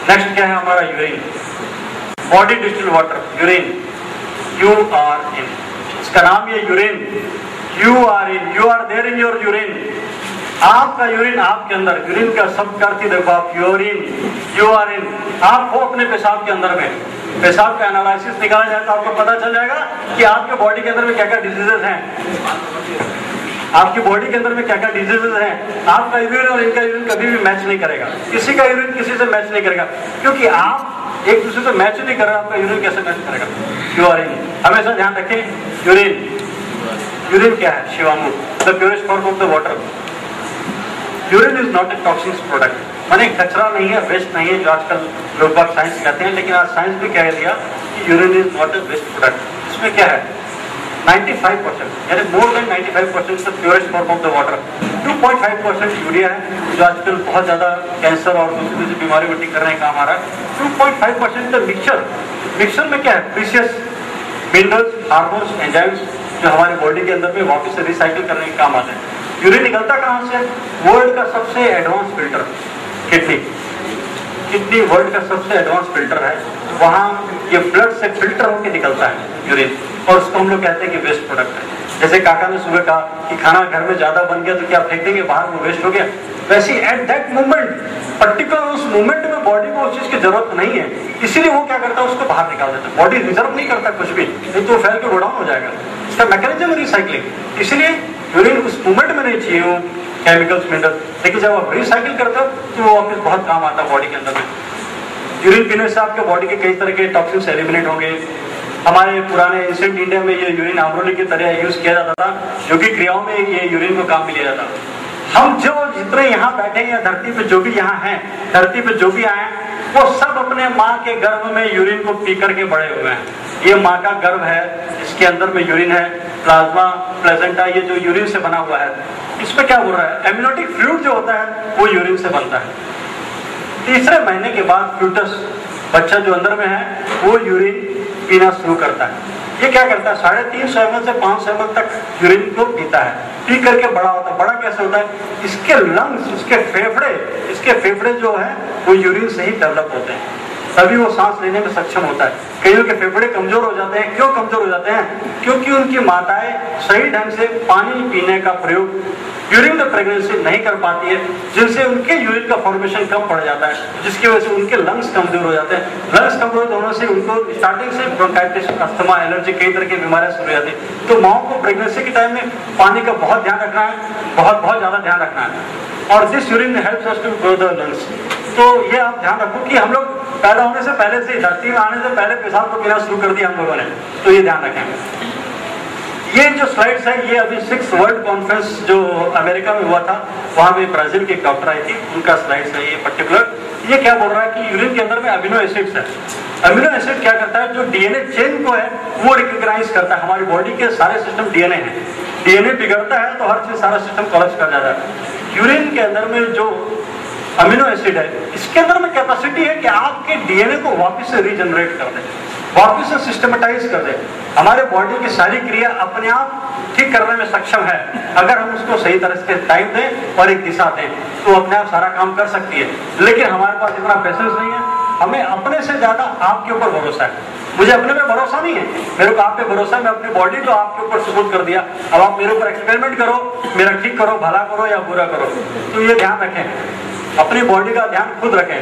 Speaker 1: नेक्स्ट क्या है हमारा urine, body distilled water, urine, URIN। इसका नाम ये urine, URIN, you are there in your urine. आपका यूरिन आपके अंदर, यूरिन का शब्द करती देखो आप, यूरिन, URIN, आप हो अपने पेशाब के अंदर में। पेशाब का एनालिसिस निकाला जाए तो आपको पता चल जाएगा कि आपके बॉडी के अंदर में क्या क्या डिजीजेस हैं, आपकी बॉडी के अंदर में क्या क्या डिजीजेस हैं। आपका यूरिन और इनका यूरिन कभी भी मैच नहीं करेगा, किसी का यूरिन किसी से मैच नहीं करेगा, क्योंकि आप एक दूसरे से मैच नहीं कर रहे, आपका यूरिन कैसे मैच करेगा? यूरिन, हमेशा ध्यान रखें। यूरिन, यूरिन क्या है? Shivambu, the purest form of the water. Urine is not a toxic product, माने कचरा नहीं है, वेस्ट नहीं है, जो आजकल लोग बात साइंस कहते हैं, लेकिन आज साइंस भी कह दिया कि urine is not a waste product. इसमें क्या है? 95%, यानी more than 95% purest form of the water. 2.5% urea है, जो आजकल बहुत ज्यादा कैंसर और दूसरी बीमारी को ठीक करने का काम आ रहा है। 2.5% मिक्सचर। मिक्सचर में क्या है? प्रीशियस मिनरल्स, हार्मोन्स, एंजाइम्स, जो हमारे बॉडी के अंदर में वापस से रिसाइकिल करने के काम आते हैं। यूरिन निकलता कहाँ से? वर्ल्ड का सबसे advance filter kidney. Kidney world का सबसे एडवांस फिल्टर है, वहां ये ब्लड से फिल्टर होकर निकलता है यूरिन, और उसको हम लोग कहते हैं कि वेस्ट प्रोडक्ट है। जैसे काका ने सुबह कहा कि खाना घर में ज्यादा बन गया तो क्या फेंक देंगे बाहर, वो वेस्ट हो गया, वैसे एट दैट मोमेंट पर्टिकुलर उस मोमेंट में बॉडी को उस चीज की जरूरत नहीं है, इसीलिए वो क्या करता है उसको बाहर निकाल देता है। बॉडी रिजर्व नहीं करता कुछ भी, नहीं तो फैल के गोडाउन हो जाएगा। इसका मैकेनिज्म है रिसाइकलिंग, इसलिए यूरिन उस मोमेंट में नहीं चाहिए वो केमिकल्स मिनरल, लेकिन जब आप रिसाइकिल करते हो तो वो वापस बहुत काम आता है बॉडी के अंदर में। यूरिन पीने से आपके बॉडी के कई तरह के टॉक्सिन्स एलिमिनेट होंगे। हमारे पुराने एंशिएंट इंडिया में ये यूरिन आम्रोली की तरह यूज किया जाता था, जो कि क्रियाओं में ये यूरिन को काम में लिया जाता। हम जो जितने यहाँ बैठे हैं धरती पे जो भी यहाँ हैं, धरती पे जो भी आए वो सब अपने माँ के गर्भ में यूरिन को पी करके बड़े हुए हैं। ये माँ का गर्भ है, इसके अंदर में यूरिन है, प्लाज्मा प्लेसेंटा ये जो यूरिन से बना हुआ है। इसमें क्या बोल रहा है, एमनियोटिक फ्लूइड जो होता है वो यूरिन से बनता है। तीसरे महीने के बाद फ्यूटस बच्चा जो अंदर में है वो यूरिन पीना शुरू करता है। ये क्या करता है, 350 ml से 500 ml तक यूरिन को पीता है, पी करके बड़ा होता है। बड़ा कैसे होता है, इसके लंग्स, इसके फेफड़े जो है वो यूरिन से ही डेवलप होते हैं, तभी वो सांस लेने में सक्षम होता है। कईयों के फेफड़े कमजोर हो जाते हैं, क्यों कमजोर हो जाते हैं, क्योंकि उनकी माताएं सही ढंग से पानी पीने का प्रयोग ड्यूरिंग द प्रेगनेंसी नहीं कर पाती है, जिनसे उनके यूरिन का फॉर्मेशन कम पड़ जाता है, जिसकी वजह से उनके लंग्स कमजोर हो जाते हैं। लंग्स कमजोर होने से उनको स्टार्टिंग से ब्रोंकाइटिस, अस्थमा, एलर्जी कई तरह की बीमारियां शुरू हो जाती है। तो माओ को प्रेगनेंसी के टाइम में पानी का बहुत ध्यान रखना है, बहुत ज्यादा ध्यान रखना है। और this urine helps us to grow the lungs. तो ये आप ध्यान रखो कि हम लोग पैदा होने से पहले से, धरती में आने से पहले पेशाब को पीना शुरू कर दिया हम लोगों ने, तो ये ध्यान रखें। ये जो स्लाइड्स है ये अभी 6th वर्ल्ड कॉन्फ्रेंस जो अमेरिका में हुआ था, वहां में ब्राजील की एक डॉक्टर आई थी, उनका स्लाइड्स है ये पर्टिकुलर। ये क्या बोल रहा है कि यूरिन के अंदर में अमीनो एसिड्स है। अमीनो एसिड क्या करता है, जो डीएनए चेन को है वो रिकॉग्नाइज करता है। हमारी बॉडी के सारे सिस्टम डीएनए है, डीएनए बिगड़ता है तो हर चीज सारा सिस्टम कोलैप्स कर जाता है। यूरिन के अंदर में जो अमीनो एसिड है, इसके अंदर में कैपेसिटी है कि आपके डीएनए को वापस से रीजनरेट कर दे, वापस से सिस्टमेटाइज कर दे। हमारे बॉडी की सारी क्रिया अपने आप ठीक करने में सक्षम है, अगर हम उसको सही तरह से टाइम दें और एक दिशा दें तो अपने आप सारा काम कर सकती है। लेकिन हमारे पास इतना पेशेंस नहीं है, हमें अपने से ज्यादा आपके ऊपर भरोसा है। मुझे अपने पे भरोसा नहीं है, मेरे को आप पे भरोसा है। मैं अपनी बॉडी को आपके ऊपर सुपुर्द कर दिया, अब आप मेरे ऊपर एक्सपेरिमेंट करो, मेरा ठीक करो, भला करो या बुरा करो। तो ये ध्यान रखें, अपनी बॉडी का ध्यान खुद रखें।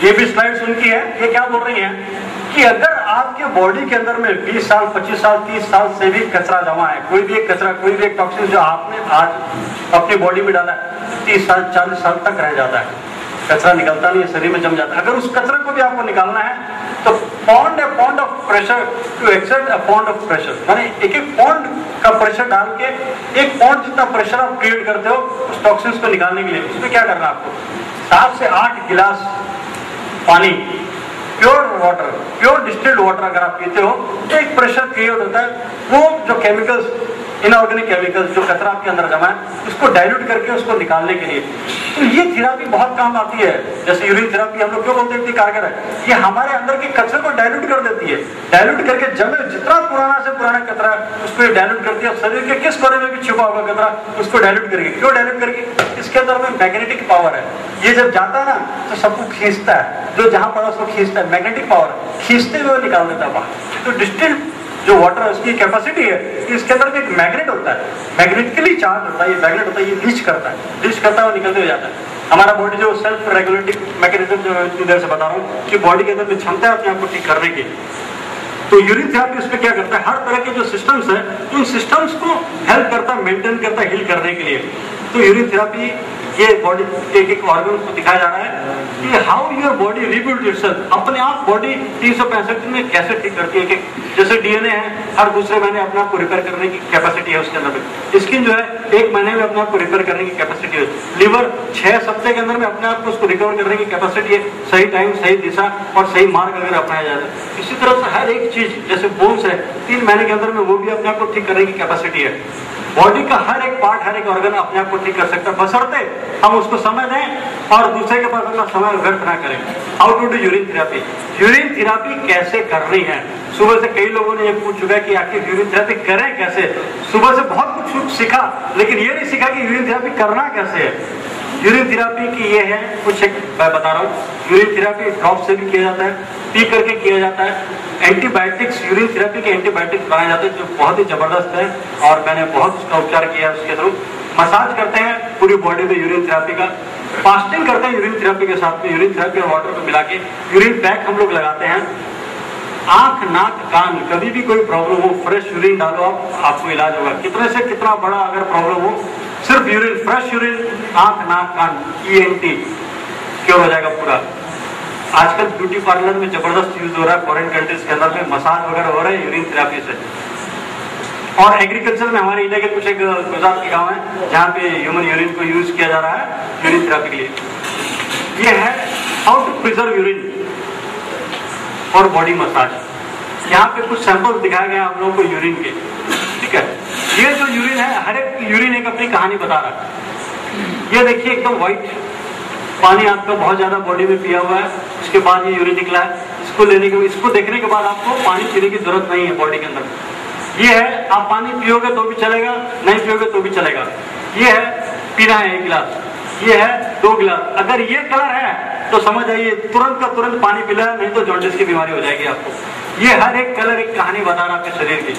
Speaker 1: ये भी स्लाइड्स उनकी है, ये क्या बोल रही है कि अगर आपके बॉडी के अंदर में 20 साल, 25 साल, 30 साल से भी कचरा जमा है, कोई भी एक कचरा, कोई भी एक टॉक्सिन जो आपने आज अपनी बॉडी में डाला है, 30 साल, 40 साल तक रह जाता है, कचरा निकलता नहीं है, शरीर में जम जाता है। अगर उस कचरे को भी आपको निकालना है तो pound of pressure to exert a pound of pressure, माने एक पॉन्ड का प्रेशर डाल के, एक पॉन्ड जितना प्रेशर आप क्रिएट करते हो उस टॉक्सिन्स को निकालने के लिए, उसमें क्या करना है आपको, 7 से 8 गिलास पानी, pure water, pure distilled water अगर आप पीते हो तो एक प्रेशर क्रिएट होता है। वो जो केमिकल्स, इनऑर्गेनिक केमिकल्स जो कचरा आपके अंदर जमा है, उसको डाइल्यूट करके उसको निकालने के लिए, तो ये थेरेपी बहुत काम आती है। जैसे यूरिन थेरेपी हम लोग क्यों बोलते हैं इतनी कारगर है, ये हमारे अंदर के कचरे को डाइल्यूट कर देती है। डाइल्यूट करके जमे जितना पुराना से पुराना कचरा उसको डाइल्यूट करती है। शरीर के किस कोने में भी छुपा हुआ कचरा उसको डाइल्यूट करेगी। क्यों डाइल्यूट करेगी, इसके अंदर में मैग्नेटिक पावर है। ये जब जाता है ना तो सबको खींचता है, जो जहां पड़ा उसको खींचता है, मैग्नेटिक पावर, खींचते हुए निकाल देता है बाहर। तो डिस्टिल्ड जो वाटर है उसकी कैपेसिटी है, इसके अंदर भी एक मैग्नेट होता है, मैग्नेटिकली चार्ज होता है, ये मैग्नेट होता है, ये लीच करता है और निकलते हुए जाता है। हमारा बॉडी जो सेल्फ रेगुलेटिंग मैकेनिज्म जो इतनी देर से बता रहा हूँ कि बॉडी के अंदर में क्षमता है अपने आप को ठीक करने की। तो यूरिन थेरेपी उसमें क्या करता है, हर तरह के जो सिस्टम्स है उन सिस्टम्स को हेल्प करता है, मेंटेन करता है, हील करने के लिए। तो यूरिन थेरेपी ये बॉडी एक एक ऑर्गन को दिखाया जा रहा है कि how your body rebuild itself, अपने आप बॉडी 365 दिन में कैसे ठीक करती है। जैसे डीएनए है, हर दूसरे महीने अपने आप को रिपेयर करने की कैपेसिटी है उसके अंदर में। स्किन जो है 1 महीने में अपने आप को रिपेयर करने की कैपेसिटी है। लिवर 6 सप्ताह के अंदर में अपने आप को उसको रिकवर करने की कैपेसिटी है, सही टाइम, सही दिशा और सही मार्ग अगर अपनाया जाए तो। इसी तरह से हर एक चीज, जैसे बोन्स है, 3 महीने के अंदर में वो भी अपने आप को ठीक करने की कैपेसिटी है। बॉडी का हर एक पार्ट, हर एक ऑर्गन अपने आप को ठीक कर सकता है, बशर्ते हम उसको समय दें और दूसरे के पास अपना समय व्यर्थ ना करें। How to do urine therapy, urine therapy कैसे करनी है। सुबह से कई लोगों ने ये पूछ चुका है कि आखिर यूरिन थेरेपी करें कैसे। सुबह से बहुत कुछ सीखा, लेकिन ये नहीं सीखा कि यूरिन थेरेपी करना कैसे है। यूरिन थेरेपी की ये है कुछ एक मैं बता रहा हूँ। यूरिन थेरेपी ड्रॉप से भी किया जाता है, पी करके किया जाता है। एंटीबायोटिक्स, यूरिन थेरेपी के एंटीबायोटिक्स बनाए जाते हैं जो बहुत ही जबरदस्त है और मैंने बहुत उसका उपचार किया उसके थ्रू। मसाज करते हैं पूरी बॉडी में यूरिन थेरेपी का, फास्टिंग करते हैं यूरिन थेरेपी के साथ में, यूरिन थेरेपी और वाटर को मिला के यूरिन पैक हम लोग लगाते हैं। आंख, नाक, कान, कभी भी कोई प्रॉब्लम हो फ्रेश यूरिन डालो आपको इलाज होगा। कितने से कितना बड़ा अगर प्रॉब्लम हो, सिर्फ यूरिन, फ्रेश यूरिन, आंख, नाक, कान, ENT क्योर हो जाएगा पूरा। आजकल ब्यूटी पार्लर में जबरदस्त यूज हो रहा है, फॉरेन कंट्रीज के अंदर में मसाज वगैरह हो रहा है यूरिन थेरेपी से। और एग्रीकल्चर में हमारे इंडिया के कुछ एक गुजरात के गांव है जहाँ पे ह्यूमन यूरिन को यूज किया जा रहा है यूरिन थेरेपी के लिए। ये है हाउ टू प्रिजर्व यूरिन और बॉडी मसाज। यहाँ पे कुछ सैंपल दिखाए गए आप लोगों को यूरिन के, ठीक है। ये जो यूरिन है, हर एक यूरिन एक अपनी कहानी बता रहा है। ये देखिए एकदम व्हाइट पानी आपका बहुत ज्यादा बॉडी में पिया हुआ है, उसके बाद ये यूरिन निकला है। इसको देखने के बाद आपको पानी पीने की जरूरत नहीं है बॉडी के अंदर। ये है, आप पानी पियोगे तो भी चलेगा, नहीं पियोगे तो भी चलेगा। ये है, पीना है 1 गिलास, ये है 2 गिलास। अगर ये कलर है तो समझ आइए तुरंत का तुरंत पानी पिला, नहीं तो जॉन्डिस की बीमारी हो जाएगी आपको। ये हर एक कलर एक कहानी बता रहा है आपके शरीर की,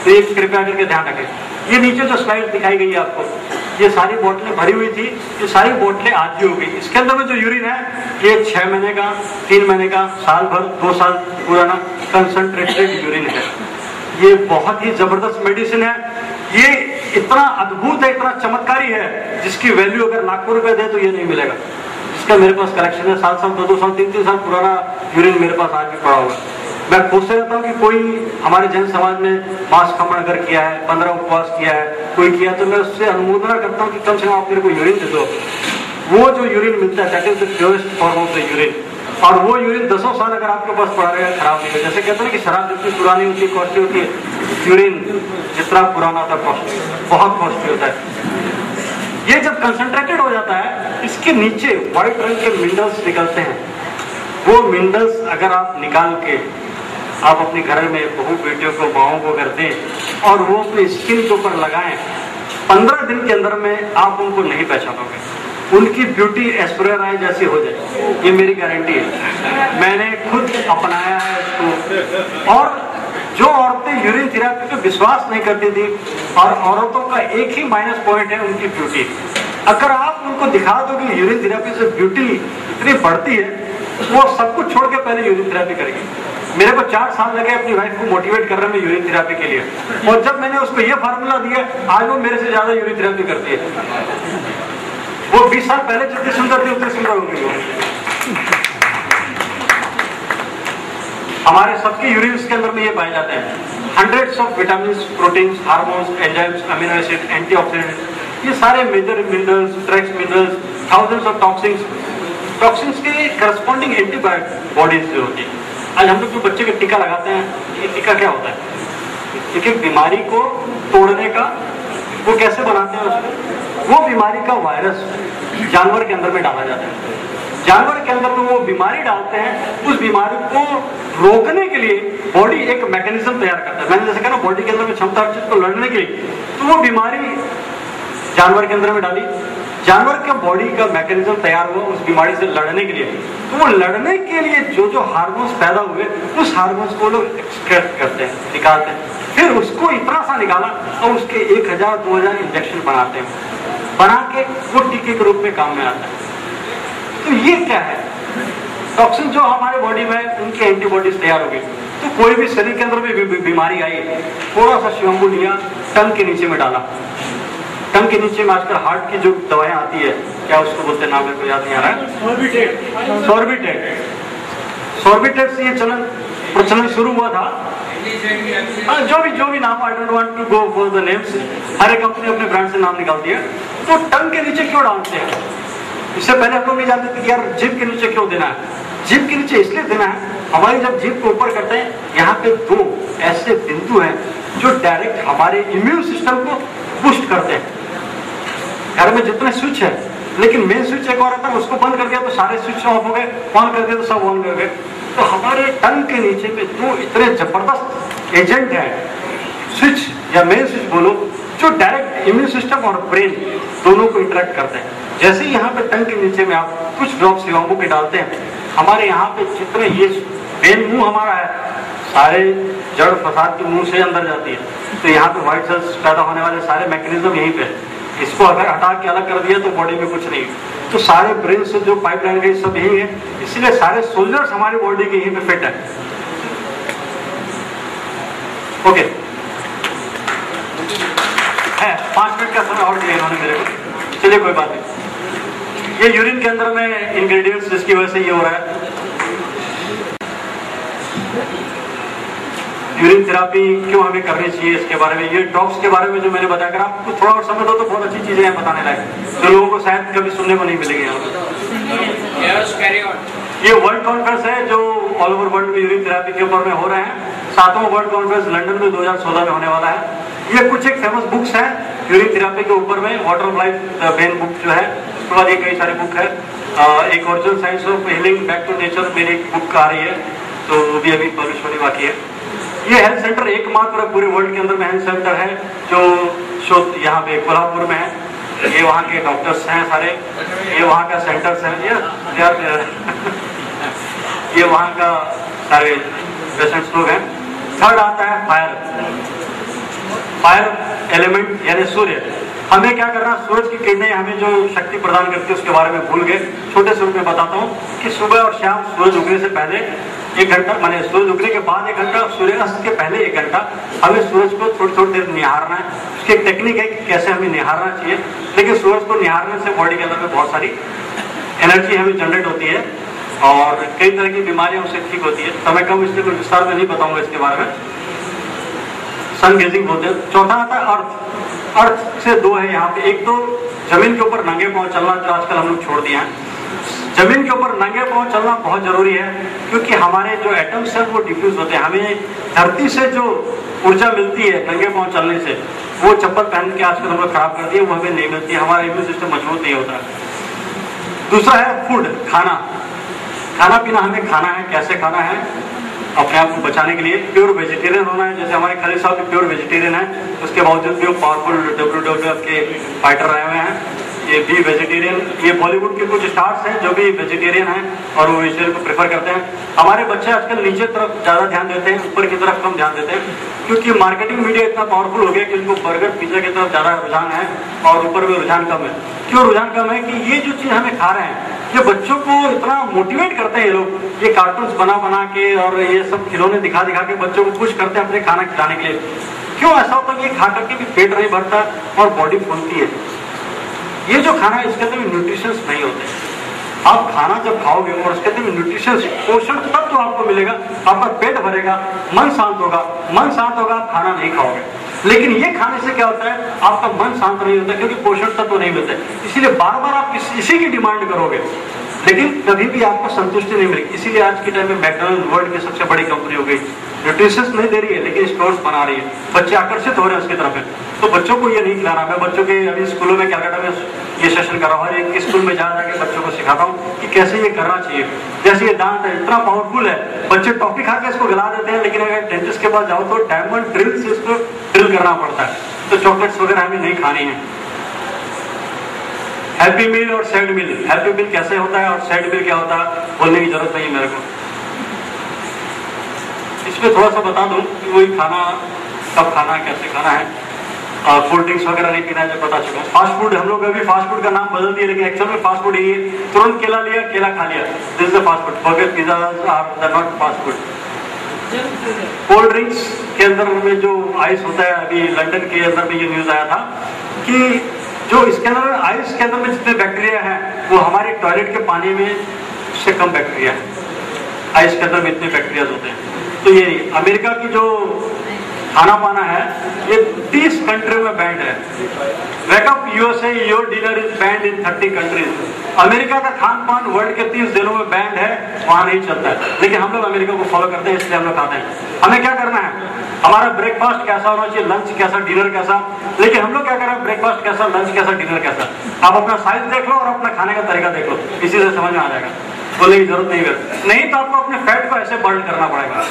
Speaker 1: तो ये कृपया करके ध्यान रखें। ये नीचे जो स्लाइड दिखाई गई है आपको, ये सारी बोतलें भरी हुई थी, ये सारी बोतलें आधी हो गई। इसके अंदर में जो यूरिन है ये 6 महीने का, 3 महीने का, साल भर, 2 साल पुराना कंसंट्रेटेड यूरिन है। ये बहुत ही जबरदस्त मेडिसिन है। ये इतना अद्भुत है, इतना चमत्कारी है, जिसकी वैल्यू अगर लाखों रुपए दे तो ये नहीं मिलेगा। इसका मेरे पास कलेक्शन है, 7 साल, 2 साल, 3 साल पुराना यूरिन मेरे पास आज भी पड़ा हुआ है। मैं पूछते रहता हूँ कि कोई हमारे जैन समाज में मांस खमन अगर किया है, 15 उपवास किया है, कोई किया, तो मैं उससे अनुमोदना करता हूँ कि कम से कम आप मेरे को यूरिन दे दो। वो जो यूरिन मिलता है that is the purest form of the urine. और वो यूरिन 10 साल अगर आपके पास पड़ा रहेगा खराब नहीं होगा। जैसे कहते हैं कि शराब जितनी पुरानी होती है कॉस्टली होती है, यूरिन जितना पुराना होता है कॉस्टली, बहुत कॉस्टली होता है। ये जब कंसंट्रेटेड हो जाता है, इसके नीचे व्हाइट रंग के मिनरल्स निकलते हैं। वो मिनरल्स अगर आप निकाल के आप अपने घर में बहू बेटियों को, माओं को अगर दें और वो अपनी स्किन के ऊपर लगाएं, 15 दिन के अंदर में आप उनको नहीं पहचानोगे। उनकी ब्यूटी एस्प्रेयर राय जैसी हो जाए, ये मेरी गारंटी है। मैंने खुद अपनाया है इसको। और जो औरतें यूरिन थेरेपी पे विश्वास नहीं करती थी, और औरतों का एक ही माइनस पॉइंट है उनकी ब्यूटी। अगर आप उनको दिखा दो कि यूरिन थेरेपी से ब्यूटी इतनी बढ़ती है, वो सब कुछ छोड़ के पहले यूरिन थेरेपी करेगी। मेरे को 4 साल लगे अपनी वाइफ को मोटिवेट करने में यूरिन थेरेपी के लिए, और जब मैंने उसको ये फार्मूला दिया, आज वो मेरे से ज्यादा यूरिन थेरेपी करती है। वो 20 साल पहले जितनी सुंदर थी उतनी सुंदर हो गई वो। हमारे सबके यूरिन के अंदर में ये पाए जाते हैं, hundreds of vitamin, proteins, hormones, enzymes, amino acid, antioxidant, ये सारे major minerals, trace minerals, thousands of toxins, toxins के करस्पॉन्डिंग एंटीबायोटिक बॉडीज जो होती है। आज हम लोग जो बच्चे के टीका लगाते हैं, ये टीका क्या होता है? एक बीमारी को तोड़ने का, वो कैसे बनाते हैं उसको? वो बीमारी का वायरस जानवर के अंदर में डाला जाता है। जानवर के अंदर में वो बीमारी डालते हैं, उस बीमारी को रोकने के लिए बॉडी एक मैकेनिज्म तैयार करता है। मैंने जैसे कहा ना, बॉडी के अंदर में क्षमता हर चीज को लड़ने के लिए, तो वो बीमारी जानवर के अंदर में डाली, जानवर के बॉडी का मैकेनिज्म तैयार हुआ उस बीमारी से लड़ने के लिए। तो वो लड़ने के लिए जो जो हार्मोन्स पैदा हुए, उस हार्मोन्स को लोग एक्सट्रैक्ट करते हैं, निकालते हैं। फिर उसको इतना सा निकाला और उसके 1000-2000 इंजेक्शन बनाते हैं, बना के वो टीके के रूप में काम में आता है। तो ये क्या है? टॉक्सिन जो हमारे बॉडी में, उनकी एंटीबॉडीज तैयार हो गई। तो कोई भी शरीर के अंदर में बीमारी आई, थोड़ा सा शिवंबू लिया, टंग के नीचे में डाला। टंग के नीचे में आजकल हार्ट की जो दवाएं आती है, क्या उसको बोलते हैं, नाम मेरे को याद नहीं आ रहा है, सॉर्बिटेट से ये प्रचलन शुरू हुआ था। जो भी नाम, I don't want to go for the names, हर एक कंपनी अपने ब्रांड से नाम निकालती है। तो टंग के नीचे क्यों डालते हैं? इससे पहले हम लोग नहीं जानते थे कि यार जीभ के नीचे क्यों देना है। जीभ के नीचे इसलिए देना है, हमारी जब जीभ को ऊपर करते हैं, यहाँ पे 2 ऐसे बिंदु हैं जो डायरेक्ट हमारे इम्यून सिस्टम को बूस्ट करते हैं। घर में जितने स्विच है, लेकिन मेन स्विच एक और आता है, उसको बंद कर दिया तो सारे स्विच ऑफ हो गए, ऑन कर दिया तो सब ऑन कर गए। तो हमारे टंग के नीचे में 2 इतने जबरदस्त एजेंट हैं, स्विच या मेन स्विच बोलो, जो डायरेक्ट इम्यून सिस्टम और ब्रेन दोनों को इंटरेक्ट करते हैं। जैसे ही यहाँ पे टंग के नीचे में आप कुछ ड्रॉप शिवांगू के डालते हैं, हमारे यहाँ पे जितने ये वेन मुंह हमारा है, सारे जड़ फसाद के मुंह से अंदर जाती है, तो यहाँ पे व्हाइट सेल्स पैदा होने वाले सारे मैकेनिज्म यहीं पे है। इसको अगर हटा के अलग कर दिया तो बॉडी में कुछ नहीं, तो सारे ब्रेन से जो पाइपलाइन है सब यही है, इसलिए सारे सोल्जर्स हमारी बॉडी के यहीं पे फिट है। ओके, है 5 मिनट का समय और दिया इन्होंने मेरे को, चलिए कोई बात नहीं। ये यूरिन के अंदर में इंग्रेडिएंट्स जिसकी वजह से ये हो रहा है। यूरिन थेरापी क्यों हमें करनी चाहिए, इसके बारे में, ये ड्रॉप्स के बारे में जो मैंने बताया, अगर आपको थोड़ा और समझ दो तो बहुत अच्छी चीजें हैं बताने लायक, जो लोगों को शायद कभी सुनने को नहीं मिलेगी यहाँ। ये वर्ल्ड कॉन्फ्रेंस है जो ऑल ओवर वर्ल्ड में यूरिन थेरापी के ऊपर में हो रहे हैं। 7वां वर्ल्ड कॉन्फ्रेंस लंदन में 2016 में होने वाला है। ये कुछ एक फेमस बुक्स हैं यूरिन थेरापी के ऊपर में, water of life when book जो है, उसके बाद ये कई सारी बुक है। एक original science of healing back to nature मेरी एक बुक आ रही है, तो वो भी अभी पब्लिश होने बाकी है। ये हेल्थ सेंटर एकमात्र पूरे वर्ल्ड के अंदर में हेल्थ सेंटर है जो यहाँ पे कोल्हापुर में है। ये वहाँ के डॉक्टर्स हैं सारे, ये वहाँ का सेंटर्स हैं, ये वहाँ का सारे पेशेंट्स लोग हैं। थर्ड आता है फायर एलिमेंट यानी सूर्य। हमें क्या करना, सूरज की किरणें हमें जो शक्ति प्रदान करती है उसके बारे में भूल गए। छोटे से रूप में बताता हूँ कि सुबह और शाम सूरज उगने से पहले 1 घंटा, माने सूरज उगने के बाद 1 घंटा, सूर्यास्त के पहले 1 घंटा हमें सूरज को थोड़ी थोड़ी देर निहारना है। उसकी एक टेक्निक है कि कैसे हमें निहारना चाहिए, लेकिन सूरज को निहारने से बॉडी के अंदर में बहुत सारी एनर्जी हमें जनरेट होती है और कई तरह की बीमारियां उससे ठीक होती है। समय कम, इसलिए कोई विस्तार में नहीं बताऊंगा इसके बारे में। सन गेजिंग बोलते हैं। चौथा आता है अर्थ। अर्थ से 2 है यहाँ पे, एक तो जमीन के ऊपर नंगे पांव चलना, जो आजकल हम लोग छोड़ दिए हैं। जमीन के ऊपर नंगे पांव चलना बहुत जरूरी है, क्योंकि हमारे जो एटम्स हैं वो डिफ्यूज होते हैं। हमें धरती से जो ऊर्जा मिलती है नंगे पांव चलने से, वो चप्पल पहन के आजकल हम लोग खराब कर दिए, वो हमें नहीं मिलती है। हमारा इम्यून सिस्टम मजबूत नहीं होता है। दूसरा है फूड, खाना। खाना पीना हमें खाना है, कैसे खाना है, अपने आप को बचाने के लिए प्योर वेजिटेरियन होना है। जैसे हमारे खलील साहब भी प्योर वेजिटेरियन है, उसके बावजूद भी वो पावरफुल WWF के फाइटर आए हुए हैं। ये भी वेजिटेरियन, ये बॉलीवुड के कुछ स्टार्स हैं जो भी वेजिटेरियन हैं और वो वेजिटेरियन को प्रेफर करते हैं। हमारे बच्चे आजकल नीचे तरफ ज्यादा ध्यान देते हैं, ऊपर की तरफ कम ध्यान देते हैं, क्योंकि मार्केटिंग मीडिया इतना पावरफुल हो गया कि उनको बर्गर पिज्जा की तरफ ज्यादा रुझान है और ऊपर में रुझान कम है। क्यों रुझान कम है कि ये जो चीज हमें खा रहे हैं, ये बच्चों को इतना मोटिवेट करते हैं ये लोग, ये कार्टून्स बना बना के और ये सब खिलौने दिखा दिखा के बच्चों को पुश करते हैं अपने खाना खिलाने के लिए। क्यों ऐसा होता है कि खा करके भी पेट नहीं भरता और बॉडी फूलती है। ये जो खाना है इसके अंदर में न्यूट्रिशंस नहीं होते। आप खाना जब खाओगे और उसके अंदर में न्यूट्रिशंस, पोषण तत्व तो आपको मिलेगा, आपका पेट भरेगा, मन शांत होगा। मन शांत होगा, आप खाना नहीं खाओगे। लेकिन ये खाने से क्या होता है, आपका मन शांत नहीं होता, क्योंकि पोषण तत्व तो नहीं मिलते। इसीलिए बार बार आप इसी की डिमांड करोगे, लेकिन कभी भी आपको संतुष्टि नहीं मिलेगी। इसीलिए आज के टाइम में मैकडॉनल्ड वर्ल्ड की सबसे बड़ी कंपनी हो गई। न्यूट्रिशंस नहीं दे रही है, लेकिन स्टोर्स बना रही है, बच्चे आकर्षित हो रहे हैं उसकी तरफ। तो बच्चों को ये नहीं खिलाना। मैं बच्चों के अभी स्कूलों में कलकत्ता में ये सेशन कर रहा हूँ, एक स्कूल में जा जाके बच्चों को सिखाता हूँ कि कैसे ये करना चाहिए। जैसे ये दांत है, इतना पावरफुल है, बच्चे टॉफी खा के इसको गला देते हैं, लेकिन अगर डेंटिस्ट के पास जाओ तो डायमंड ड्रिल से इसको ड्रिल करना पड़ता है। तो चॉकलेट्स वगैरह हमें नहीं खानी है। हैप्पी मील और सैड मील। हैप्पी मील कैसे होता है और सैड मील क्या होता है बोलने की जरूरत नहीं मेरे को। इसमें थोड़ा सा बता दूं कि वही खाना कब खाना है, कैसे खाना है, और कोल्ड ड्रिंक्स वगैरह नहीं पीना है, जब बता चुका हूँ। फास्ट फूड, हम लोग अभी फास्ट फूड का नाम बदल दिया, लेकिन एक्चुअल में फास्ट फूड ही है। तुरंत केला लिया, केला खा लिया, this is the fast food. Forget pizza are not fast food. Cold drinks के अंदर में जो आइस होता है, अभी लंदन के अंदर में ये न्यूज आया था कि जो इसके अंदर आइस के अंदर में जितने बैक्टीरिया हैं वो हमारे टॉयलेट के पानी में से कम बैक्टीरिया है। आइस के अंदर में इतने बैक्टीरिया होते हैं। तो ये अमेरिका की जो खाना पाना है ये 30 कंट्रियों में बैंड है। Wake up USA, your dinner is band in 30 countries. America का खान पान वर्ल्ड के 30 देशों में बैंड है, वहां नहीं चलता है, लेकिन हम लोग अमेरिका को फॉलो करते हैं, इसलिए हम लोग खाते हैं। हमें क्या करना है, हमारा ब्रेकफास्ट कैसा होना चाहिए, लंच कैसा, डिनर कैसा, लेकिन हम लोग क्या कर रहे हैं, ब्रेकफास्ट कैसा, लंच कैसा, डिनर कैसा। आप अपना साइज देख लो और अपना खाने का तरीका देख लो, इसी से समझ में आ जाएगा। बोलने की जरूरत नहीं तो आपको अपने फैट को ऐसे बर्न करना पड़ेगा।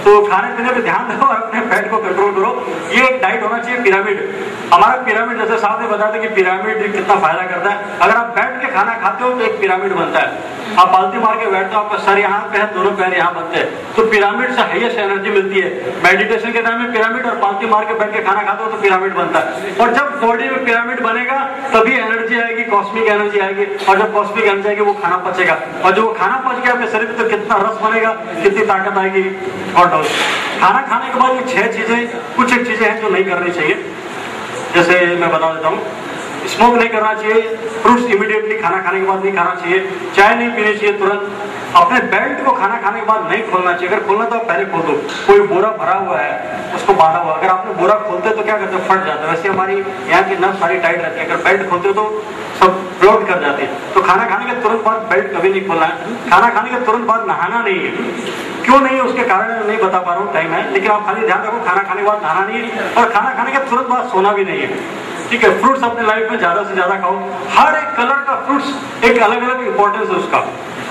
Speaker 1: तो खाने पीने पे ध्यान दो और अपने फैट को कंट्रोल करो। ये एक डाइट होना चाहिए पिरामिड। हमारा पिरामिड, जैसे साहब ने बताया था कि पिरामिड कितना फायदा करता है। अगर आप बैठ के खाना खाते हो तो एक पिरामिड बनता है। आप पालती मार के बैठते हो, आपका सर यहाँ पे है, दोनों पैर यहाँ बनते हैं, तो पिरामिड से हाईएस्ट एनर्जी मिलती है। मेडिटेशन के टाइम में पिरामिड, और पालती मार के बैठ के खाना खाते हो तो पिरामिड बनता है। और जब बॉडी में पिरामिड बनेगा तभी एनर्जी आएगी, कॉस्मिक एनर्जी आएगी। और जब कॉस्मिक एनर्जी आएगी वो खाना पचेगा, और जो वो खाना पच गया आपके शरीर में तो कितना रस बनेगा, कितनी ताकत आएगी। और खाना खाने के बाद ये 6 चीजें, कुछ एक चीजें हैं जो नहीं करनी चाहिए। जैसे मैं बता देता हूँ, स्मोक नहीं करना चाहिए, फ्रूट्स इमीडिएटली खाना खाने के बाद नहीं खाना चाहिए, चाय नहीं पीनी चाहिए तुरंत, अपने बेल्ट को खाना खाने के बाद नहीं खोलना चाहिए। अगर खोलना तो आप पहले खोल दो। कोई बोरा भरा हुआ है उसको बांधा हुआ, अगर आपने बोरा खोलते तो क्या करते हो, फट जाता है। वैसे हमारी यहाँ की नस सारी टाइट रहती है, अगर बेल्ट खोलते हो तो सब ब्लॉक कर जाती है। तो खाना खाने के तुरंत बाद बेल्ट कभी नहीं खोलना है। खाना खाने के तुरंत बाद नहाना नहीं है। क्यों नहीं है उसके कारण नहीं बता पा रहा हूँ, टाइम है, लेकिन आप खाली ध्यान रखो, खाना खाने के बाद नहाना नहीं है, और खाना खाने के तुरंत बाद सोना भी नहीं है। ठीक है, फ्रूट्स अपने लाइफ में ज्यादा से ज्यादा खाओ। हर एक कलर का फ्रूट्स एक अलग अलग इंपॉर्टेंस है उसका।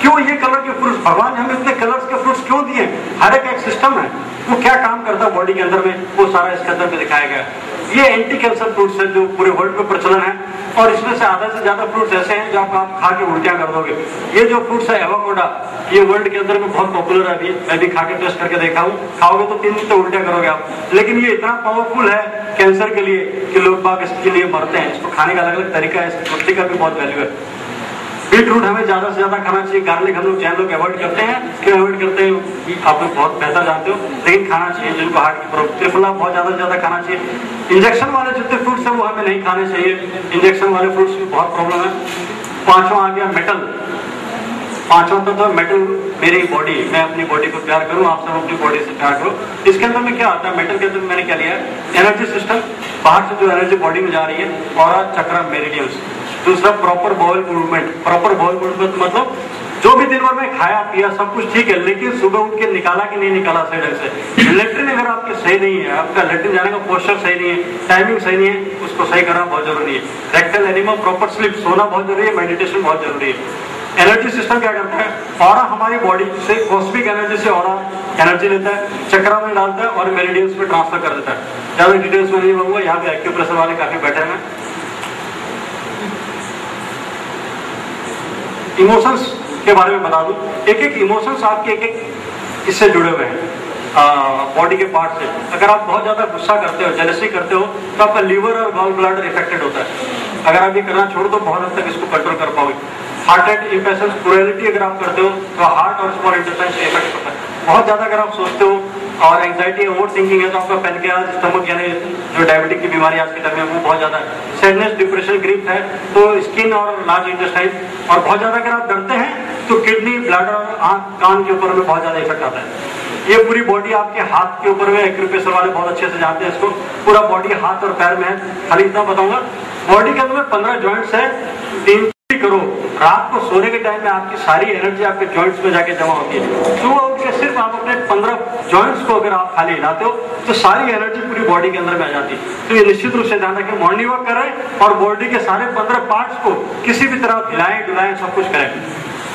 Speaker 1: क्यों ये कलर के फ्रूट्स, भगवान ने हमें इतने कलर्स के फ्रूट्स क्यों दिए? हर एक सिस्टम है, वो क्या काम करता है बॉडी के अंदर में, वो सारा इसके अंदर में दिखाया गया है। ये एंटी कैंसर फ्रूट्स है जो पूरे वर्ल्ड में प्रचलन है, और इसमें से आधा से ज्यादा फ्रूट्स ऐसे हैं जो आप खा के उल्टियां कर दोगे। ये जो फ्रूट्स है एवोकाडो, ये वर्ल्ड के अंदर में बहुत पॉपुलर है अभी, मैं भी खा के टेस्ट करके देखा हूँ। खाओगे तो 3 दिन तो उल्टियां करोगे आप, लेकिन ये इतना पावरफुल है कैंसर के लिए कि लोग बाग इसके लिए मरते हैं। इसको खाने का अलग अलग तरीका है, इसकी पत्ती का भी बहुत वैल्यू है। बीट रूट हमें ज्यादा से ज्यादा खाना चाहिए। गार्लिक हम लोग जैन लोग अवॉइड करते हैं, क्यों अवॉइड करते हैं आप लोग बहुत बेहतर जानते हो, लेकिन खाना चाहिए। जिनको हार्ट की प्रॉब्लम, त्रिफला बहुत ज्यादा से ज्यादा खाना चाहिए। इंजेक्शन वाले जितने फ्रूट्स हैं वो हमें नहीं खाने चाहिए, इंजेक्शन वाले फ्रूट्स की बहुत प्रॉब्लम है। 5वां आ गया मेटल। 5वां तो मेटल, मेरी बॉडी, मैं अपनी बॉडी को प्यार करूं, आप सब अपनी बॉडी से प्यार करो। इसके अंदर में क्या आता है, मेटल के अंदर मैंने क्या लिया है, एनर्जी सिस्टम, बाहर से जो एनर्जी बॉडी में जा रही है, और चक्र, मेरिडियंस। दूसरा proper bowel movement. Proper bowel movement मतलब जो भी दिन भर में खाया पिया सब कुछ ठीक है, लेकिन सुबह उठ के निकाला कि नहीं निकाला सही ढंग से। लेट्रिन अगर आपके सही नहीं है, आपका लेट्रिन जाने का पोस्चर सही नहीं है, टाइमिंग सही नहीं है, उसको सही करना बहुत जरूरी है। रेक्टल एनिमा, प्रॉपर स्लीप, सोना बहुत जरूरी है, मेडिटेशन बहुत जरूरी है। एनर्जी सिस्टम क्या करता है, ऑरा हमारी बॉडी से कॉस्मिक एनर्जी से ऑरा एनर्जी लेता है, चक्रा में डालता है और मेरिडियंस में ट्रांसफर कर देता है। ज्यादा डिटेल्स में नहीं कहूंगा, यहाँ पे एक्यूप्रेशर वाले काफी बैठे हैं। इमोशंस के बारे में बता दूं, एक एक इमोशंस आपके एक एक इससे जुड़े हुए हैं बॉडी के पार्ट से। अगर आप बहुत ज्यादा गुस्सा करते हो, जेलसी करते हो, तो आपका लीवर और गॉल ब्लैडर इफेक्टेड होता है। अगर आप ये करना छोड़ दो बहुत हद तक इसको कंट्रोल कर पाओगे। हार्ट रेट, इम्पेशंस, क्रुएलिटी अगर आप करते हो तो हार्ट और स्मॉल इंटेस्टाइन से इफेक्ट होता है। बहुत ज्यादा अगर आप सोचते हो और एंग्जाइटी, ओवर थिंकिंग है, तो आपका पैनक्रियाज, स्टमक, यानी जो डायबिटिक की बीमारी आज के टाइम में वो बहुत ज्यादा है। सैडनेस, डिप्रेशन, ग्रीफ है तो स्किन और लार्ज इंटेस्टाइन। और बहुत ज्यादा अगर आप डरते हैं तो किडनी, ब्लैडर और आंख, कान के ऊपर में बहुत ज्यादा इफेक्ट आता है। ये पूरी बॉडी आपके हाथ के ऊपर में, एक्यूप्रेशर वाले बहुत अच्छे से जानते हैं इसको, पूरा बॉडी हाथ और पैर में है। खाली इतना बताऊंगा, बॉडी के अंदर में 15 जॉइंट्स है। 3 करो, रात को सोने के टाइम में आपकी सारी एनर्जी आपके जॉइंट्स में जाके जमा होती है। सुबह उठ के सिर्फ आप अपने 15 जॉइंट्स को अगर आप खाली हिलाते हो तो सारी एनर्जी पूरी बॉडी के अंदर में आ जाती है। तो ये निश्चित रूप से ध्यान रखें, मॉर्निंग वॉक करें और बॉडी के सारे 15 पार्ट्स को किसी भी तरह हिलाएं डुलाएं, सब कुछ करें।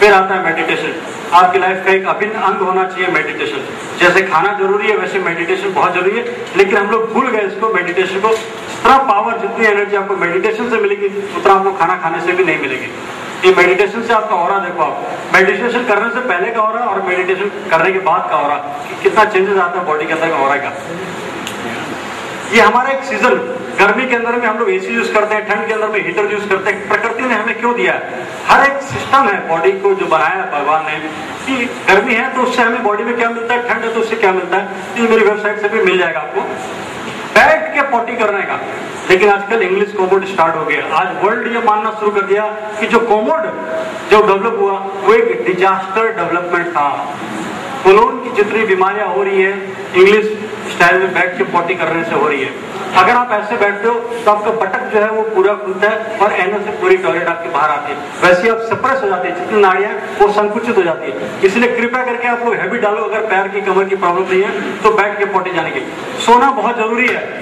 Speaker 1: फिर आता है मेडिटेशन। आपकी लाइफ का एक अभिन्न अंग होना चाहिए मेडिटेशन। जैसे खाना जरूरी है वैसे मेडिटेशन बहुत जरूरी है, लेकिन हम लोग भूल गए इसको, मेडिटेशन को। जितना पावर, जितनी एनर्जी आपको मेडिटेशन से मिलेगी उतना आपको खाना खाने से भी नहीं मिलेगी। ये मेडिटेशन से आपका ऑरा देखो, आप मेडिटेशन करने से पहले का ऑरा और मेडिटेशन करने के बाद का ऑरा, कितना चेंजेस आता है बॉडी के अंदर का ऑरा का। ये हमारा एक सीजन, गर्मी के अंदर में हम लोग एसी यूज करते हैं, ठंड के अंदर में हीटर यूज करते हैं। प्रकृति ने हमें क्यों दिया है? हर एक सिस्टम है बॉडी को जो बनाया है भगवान ने, कि गर्मी है तो उससे हमें बॉडी में क्या मिलता है, ठंड है तो उससे क्या मिलता है। ये मेरी वेबसाइट से भी मिल जाएगा आपको, बैठ के पॉटी करने का। लेकिन आजकल इंग्लिश कोमोड स्टार्ट हो गया। आज वर्ल्ड ये मानना शुरू कर दिया कि जो कोमोड जो डेवलप हुआ वो एक डिजास्टर डेवलपमेंट था। कोलोन की जितनी बीमारियां हो रही है इंग्लिश स्टाइल में बैठ के पॉटी करने से हो रही है। अगर आप ऐसे बैठते हो तो आपका बटक जो है वो पूरा खुलता है और एनो से पूरी टॉयलेट आपके बाहर आती है। वैसे आप सप्रेस हो जाती है, जितनी नाड़ियां वो संकुचित हो जाती है। इसलिए कृपया करके आप लोग हैबिट डालो, अगर पैर की कमर की प्रॉब्लम नहीं है तो बैठ के पॉटी जाने की। सोना बहुत जरूरी है।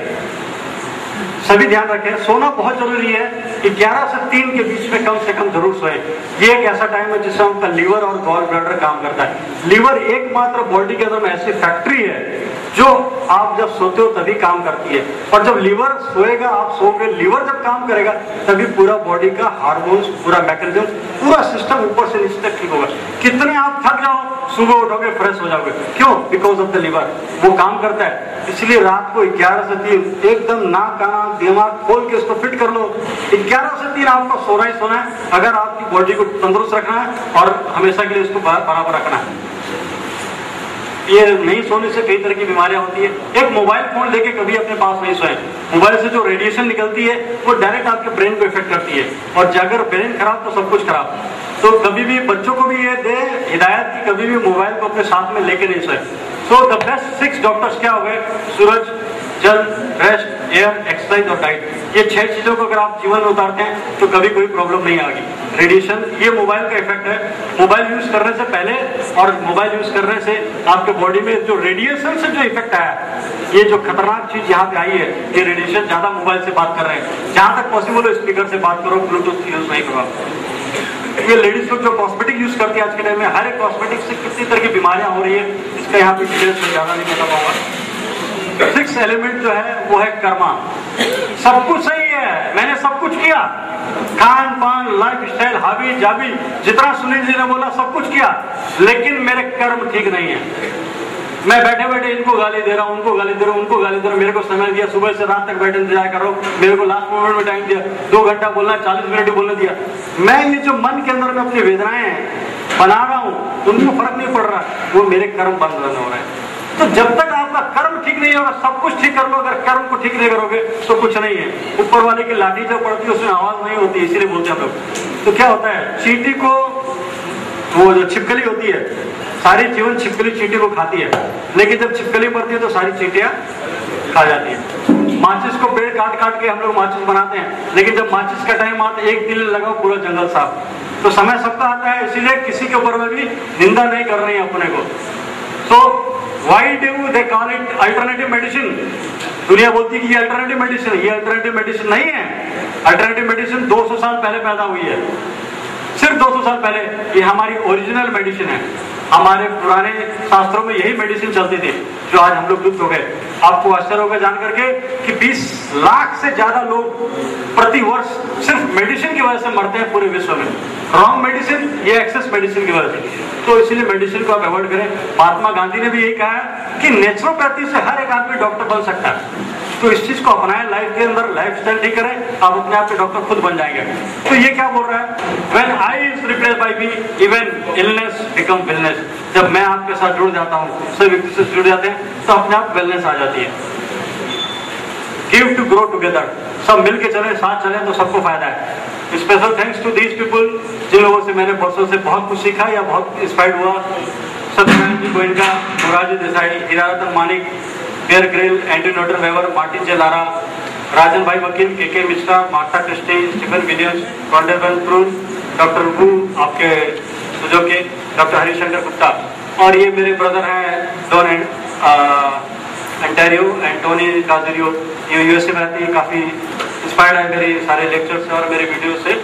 Speaker 1: सभी ध्यान रखें, सोना बहुत जरूरी है। 11 से 3 के बीच में कम से कम जरूर सोए। ये एक ऐसा टाइम है जिसमें आपका लीवर और गॉल ब्लैडर काम करता है। लीवर एकमात्र बॉडी के अंदर में ऐसी फैक्ट्री है जो आप जब सोते हो तभी काम करती है, और जब लीवर सोएगा, आप सोओगे, लीवर जब काम करेगा तभी पूरा बॉडी का हार्मोन्स, पूरा मैकेनिज्म, पूरा सिस्टम ऊपर से नीचे तक ठीक होगा। कितने आप थक जाओ, सुबह उठोगे फ्रेश हो जाओगे, क्यों? बिकॉज ऑफ द लीवर, वो काम करता है। इसलिए रात को 11 से 3 एकदम नाक काना दिमाग खोल के इसको फिट कर लो। 11 से 3 आपको सोना ही सोना है, अगर आपकी बॉडी को तंदुरुस्त रखना है और हमेशा के लिए इसको बराबर रखना है। ये नहीं सोने से कई तरह की बीमारियां होती है। एक मोबाइल फोन लेके कभी अपने पास नहीं सोए। मोबाइल से जो रेडिएशन निकलती है वो डायरेक्ट आपके ब्रेन को इफेक्ट करती है, और अगर ब्रेन खराब तो सब कुछ खराब। तो कभी भी बच्चों को भी ये दे हिदायत की कभी भी मोबाइल को अपने साथ में लेके नहीं सोए। सो द बेस्ट 6 डॉक्टर्स क्या हो गए? सूरज, जल, रेस्ट, एयर, एक्सरसाइज और डाइट। ये 6 चीजों को अगर आप जीवन में उतारते हैं तो कभी कोई प्रॉब्लम नहीं आएगी। रेडिएशन, ये मोबाइल का इफेक्ट है। मोबाइल यूज करने से पहले और मोबाइल यूज करने से आपके बॉडी में जो रेडिएशन से जो इफेक्ट आया, ये जो खतरनाक चीज यहाँ पे आई है, ये रेडिएशन, ज्यादा मोबाइल से बात कर रहे हैं, जहां तक पॉसिबल हो स्पीकर से बात करो, ब्लूटूथ यूज नहीं करो। ये लेडीज लोग जो कॉस्मेटिक यूज करती है आज के टाइम में, हर एक कॉस्मेटिक से कितनी तरह की बीमारियां हो रही है, इसका यहाँ पे डिटेल्स में ज्यादा नहीं बता पाऊंगा। 6 एलिमेंट जो है वो है कर्मा। सब कुछ सही है, मैंने सब कुछ किया, खान पान, लाइफ स्टाइल, हाबी जाबी, जितना सुनील जी ने बोला सब कुछ किया, लेकिन मेरे कर्म ठीक नहीं है। मैं बैठे बैठे इनको गाली दे रहा हूँ, उनको गाली दे रहा हूँ, उनको गाली दे रहा हूँ, मेरे को समय दिया, सुबह से रात तक बैठे इंतजार कर रहा हूँ, मेरे को लास्ट मोमेंट में टाइम दिया, 2 घंटा बोलना, 40 मिनट बोलने दिया। मैं ये जो मन के अंदर में अपनी वेदनाएं बना रहा हूँ, उनको फर्क नहीं पड़ रहा, वो मेरे कर्म बंद हो रहे हैं। तो जब तक आपका कर्म ठीक नहीं होगा, सब कुछ ठीक कर लो, अगर कर्म को ठीक नहीं करोगे तो कुछ नहीं है। ऊपर वाले की लाठी जब पड़ती है उसमें आवाज नहीं होती, इसीलिए बोलते हैं हम लोग। तो क्या होता है, चींटी को, वो जो छिपकली होती है, सारी जीवन छिपकली चींटी को खाती है, लेकिन जब छिपकली मरती है तो सारी चींटियां खा जाती है। माचिस को पेड़ काट काट के हम लोग माचिस बनाते हैं, लेकिन जब माचिस का टाइम आता है, एक दिल लगाओ पूरा जंगल साफ। तो समय सबका आता है, इसीलिए किसी के ऊपर में भी निंदा नहीं कर रही है अपने को। तो why do they call it alternative medicine? दुनिया बोलती है कि ये अल्टरनेटिव मेडिसिन है, ये अल्टरनेटिव मेडिसिन नहीं है। अल्टरनेटिव मेडिसिन 200 साल पहले पैदा हुई है, सिर्फ 200 साल पहले। ये हमारी ओरिजिनल मेडिसिन है। हमारे पुराने शास्त्रों में यही मेडिसिन चलती थी, जो आज हम लोग लुप्त हो गए। आपको आश्चर्य होगा जान करके कि 20 लाख से ज्यादा लोग प्रति वर्ष सिर्फ मेडिसिन की वजह से मरते हैं पूरे विश्व में। रॉन्ग मेडिसिन, ये एक्सेस मेडिसिन की वजह से। तो इसीलिए मेडिसिन को आप अवॉइड करें। महात्मा गांधी ने भी यही कहा है कि नेचुरोपैथी से हर एक आदमी डॉक्टर बन सकता है। तो इस चीज को अपनाएं लाइफ के अंदर, लाइफ स्टाइल ठीक करें, आप अपने आप के डॉक्टर खुद बन जाएंगे। तो ये क्या बोल रहा है, when I is replace by B, even illness become wellness. जब मैं आपके साथ जुड़ जाता हूँ, सभी व्यक्ति से जुड़ जाते हैं, तो अपने आप वेलनेस आ जाती है। गिव टू ग्रो टुगेदर, सब मिलके चले, साथ चले तो सबको फायदा है। Special thanks to these people, जिन लोगों से मैंने वर्षों से बहुत कुछ सीखा या बहुत इंस्पायर्ड हुआ। Satyanarayan ji Goenka, Morarji Desai, Hiraratan Manek, Bear Grylls, Andrew Notter Weaver, Martin J Lara, Rajan bhai Vakil, K Mishra, Martha Christie, Stephen Williams, Constable Cruz, doctor Wu, आपके सुजोके, डॉक्टर हरिशंकर गुप्ता, और ये मेरे ब्रदर हैं डॉन एंटेरियो, एंटोनी काजरियो, ये यूएसए में रहती है, काफी इंस्पायर्ड है मेरे सारे लेक्चर से और मेरे वीडियो से।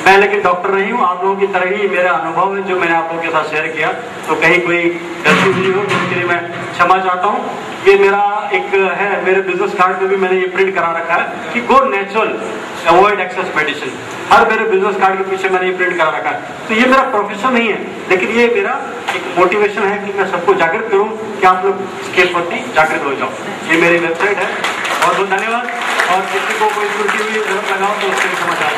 Speaker 1: मैं लेकिन डॉक्टर नहीं हूँ, आप लोगों की तरह ही मेरा अनुभव है जो मैंने आप लोगों के साथ शेयर किया। तो कहीं कोई गलती हुई हो तो उसके लिए मैं क्षमा चाहता हूँ। ये मेरा एक है, मेरे बिजनेस कार्ड पे भी मैंने ये प्रिंट करा रखा है कि गो नेचुरल, अवॉइड एक्सेस मेडिसिन। हर मेरे बिजनेस कार्ड के पीछे मैंने ये प्रिंट करा रखा है। तो ये मेरा प्रोफेशन नहीं है, लेकिन ये मेरा एक मोटिवेशन है कि मैं सबको जागृत करूं कि आप लोग इसके प्रति जागृत हो जाओ। ये मेरी वेबसाइट है। बहुत बहुत धन्यवाद। और किसी को कोई त्रुटि हुई लगाओ तो उसके लिए समाचार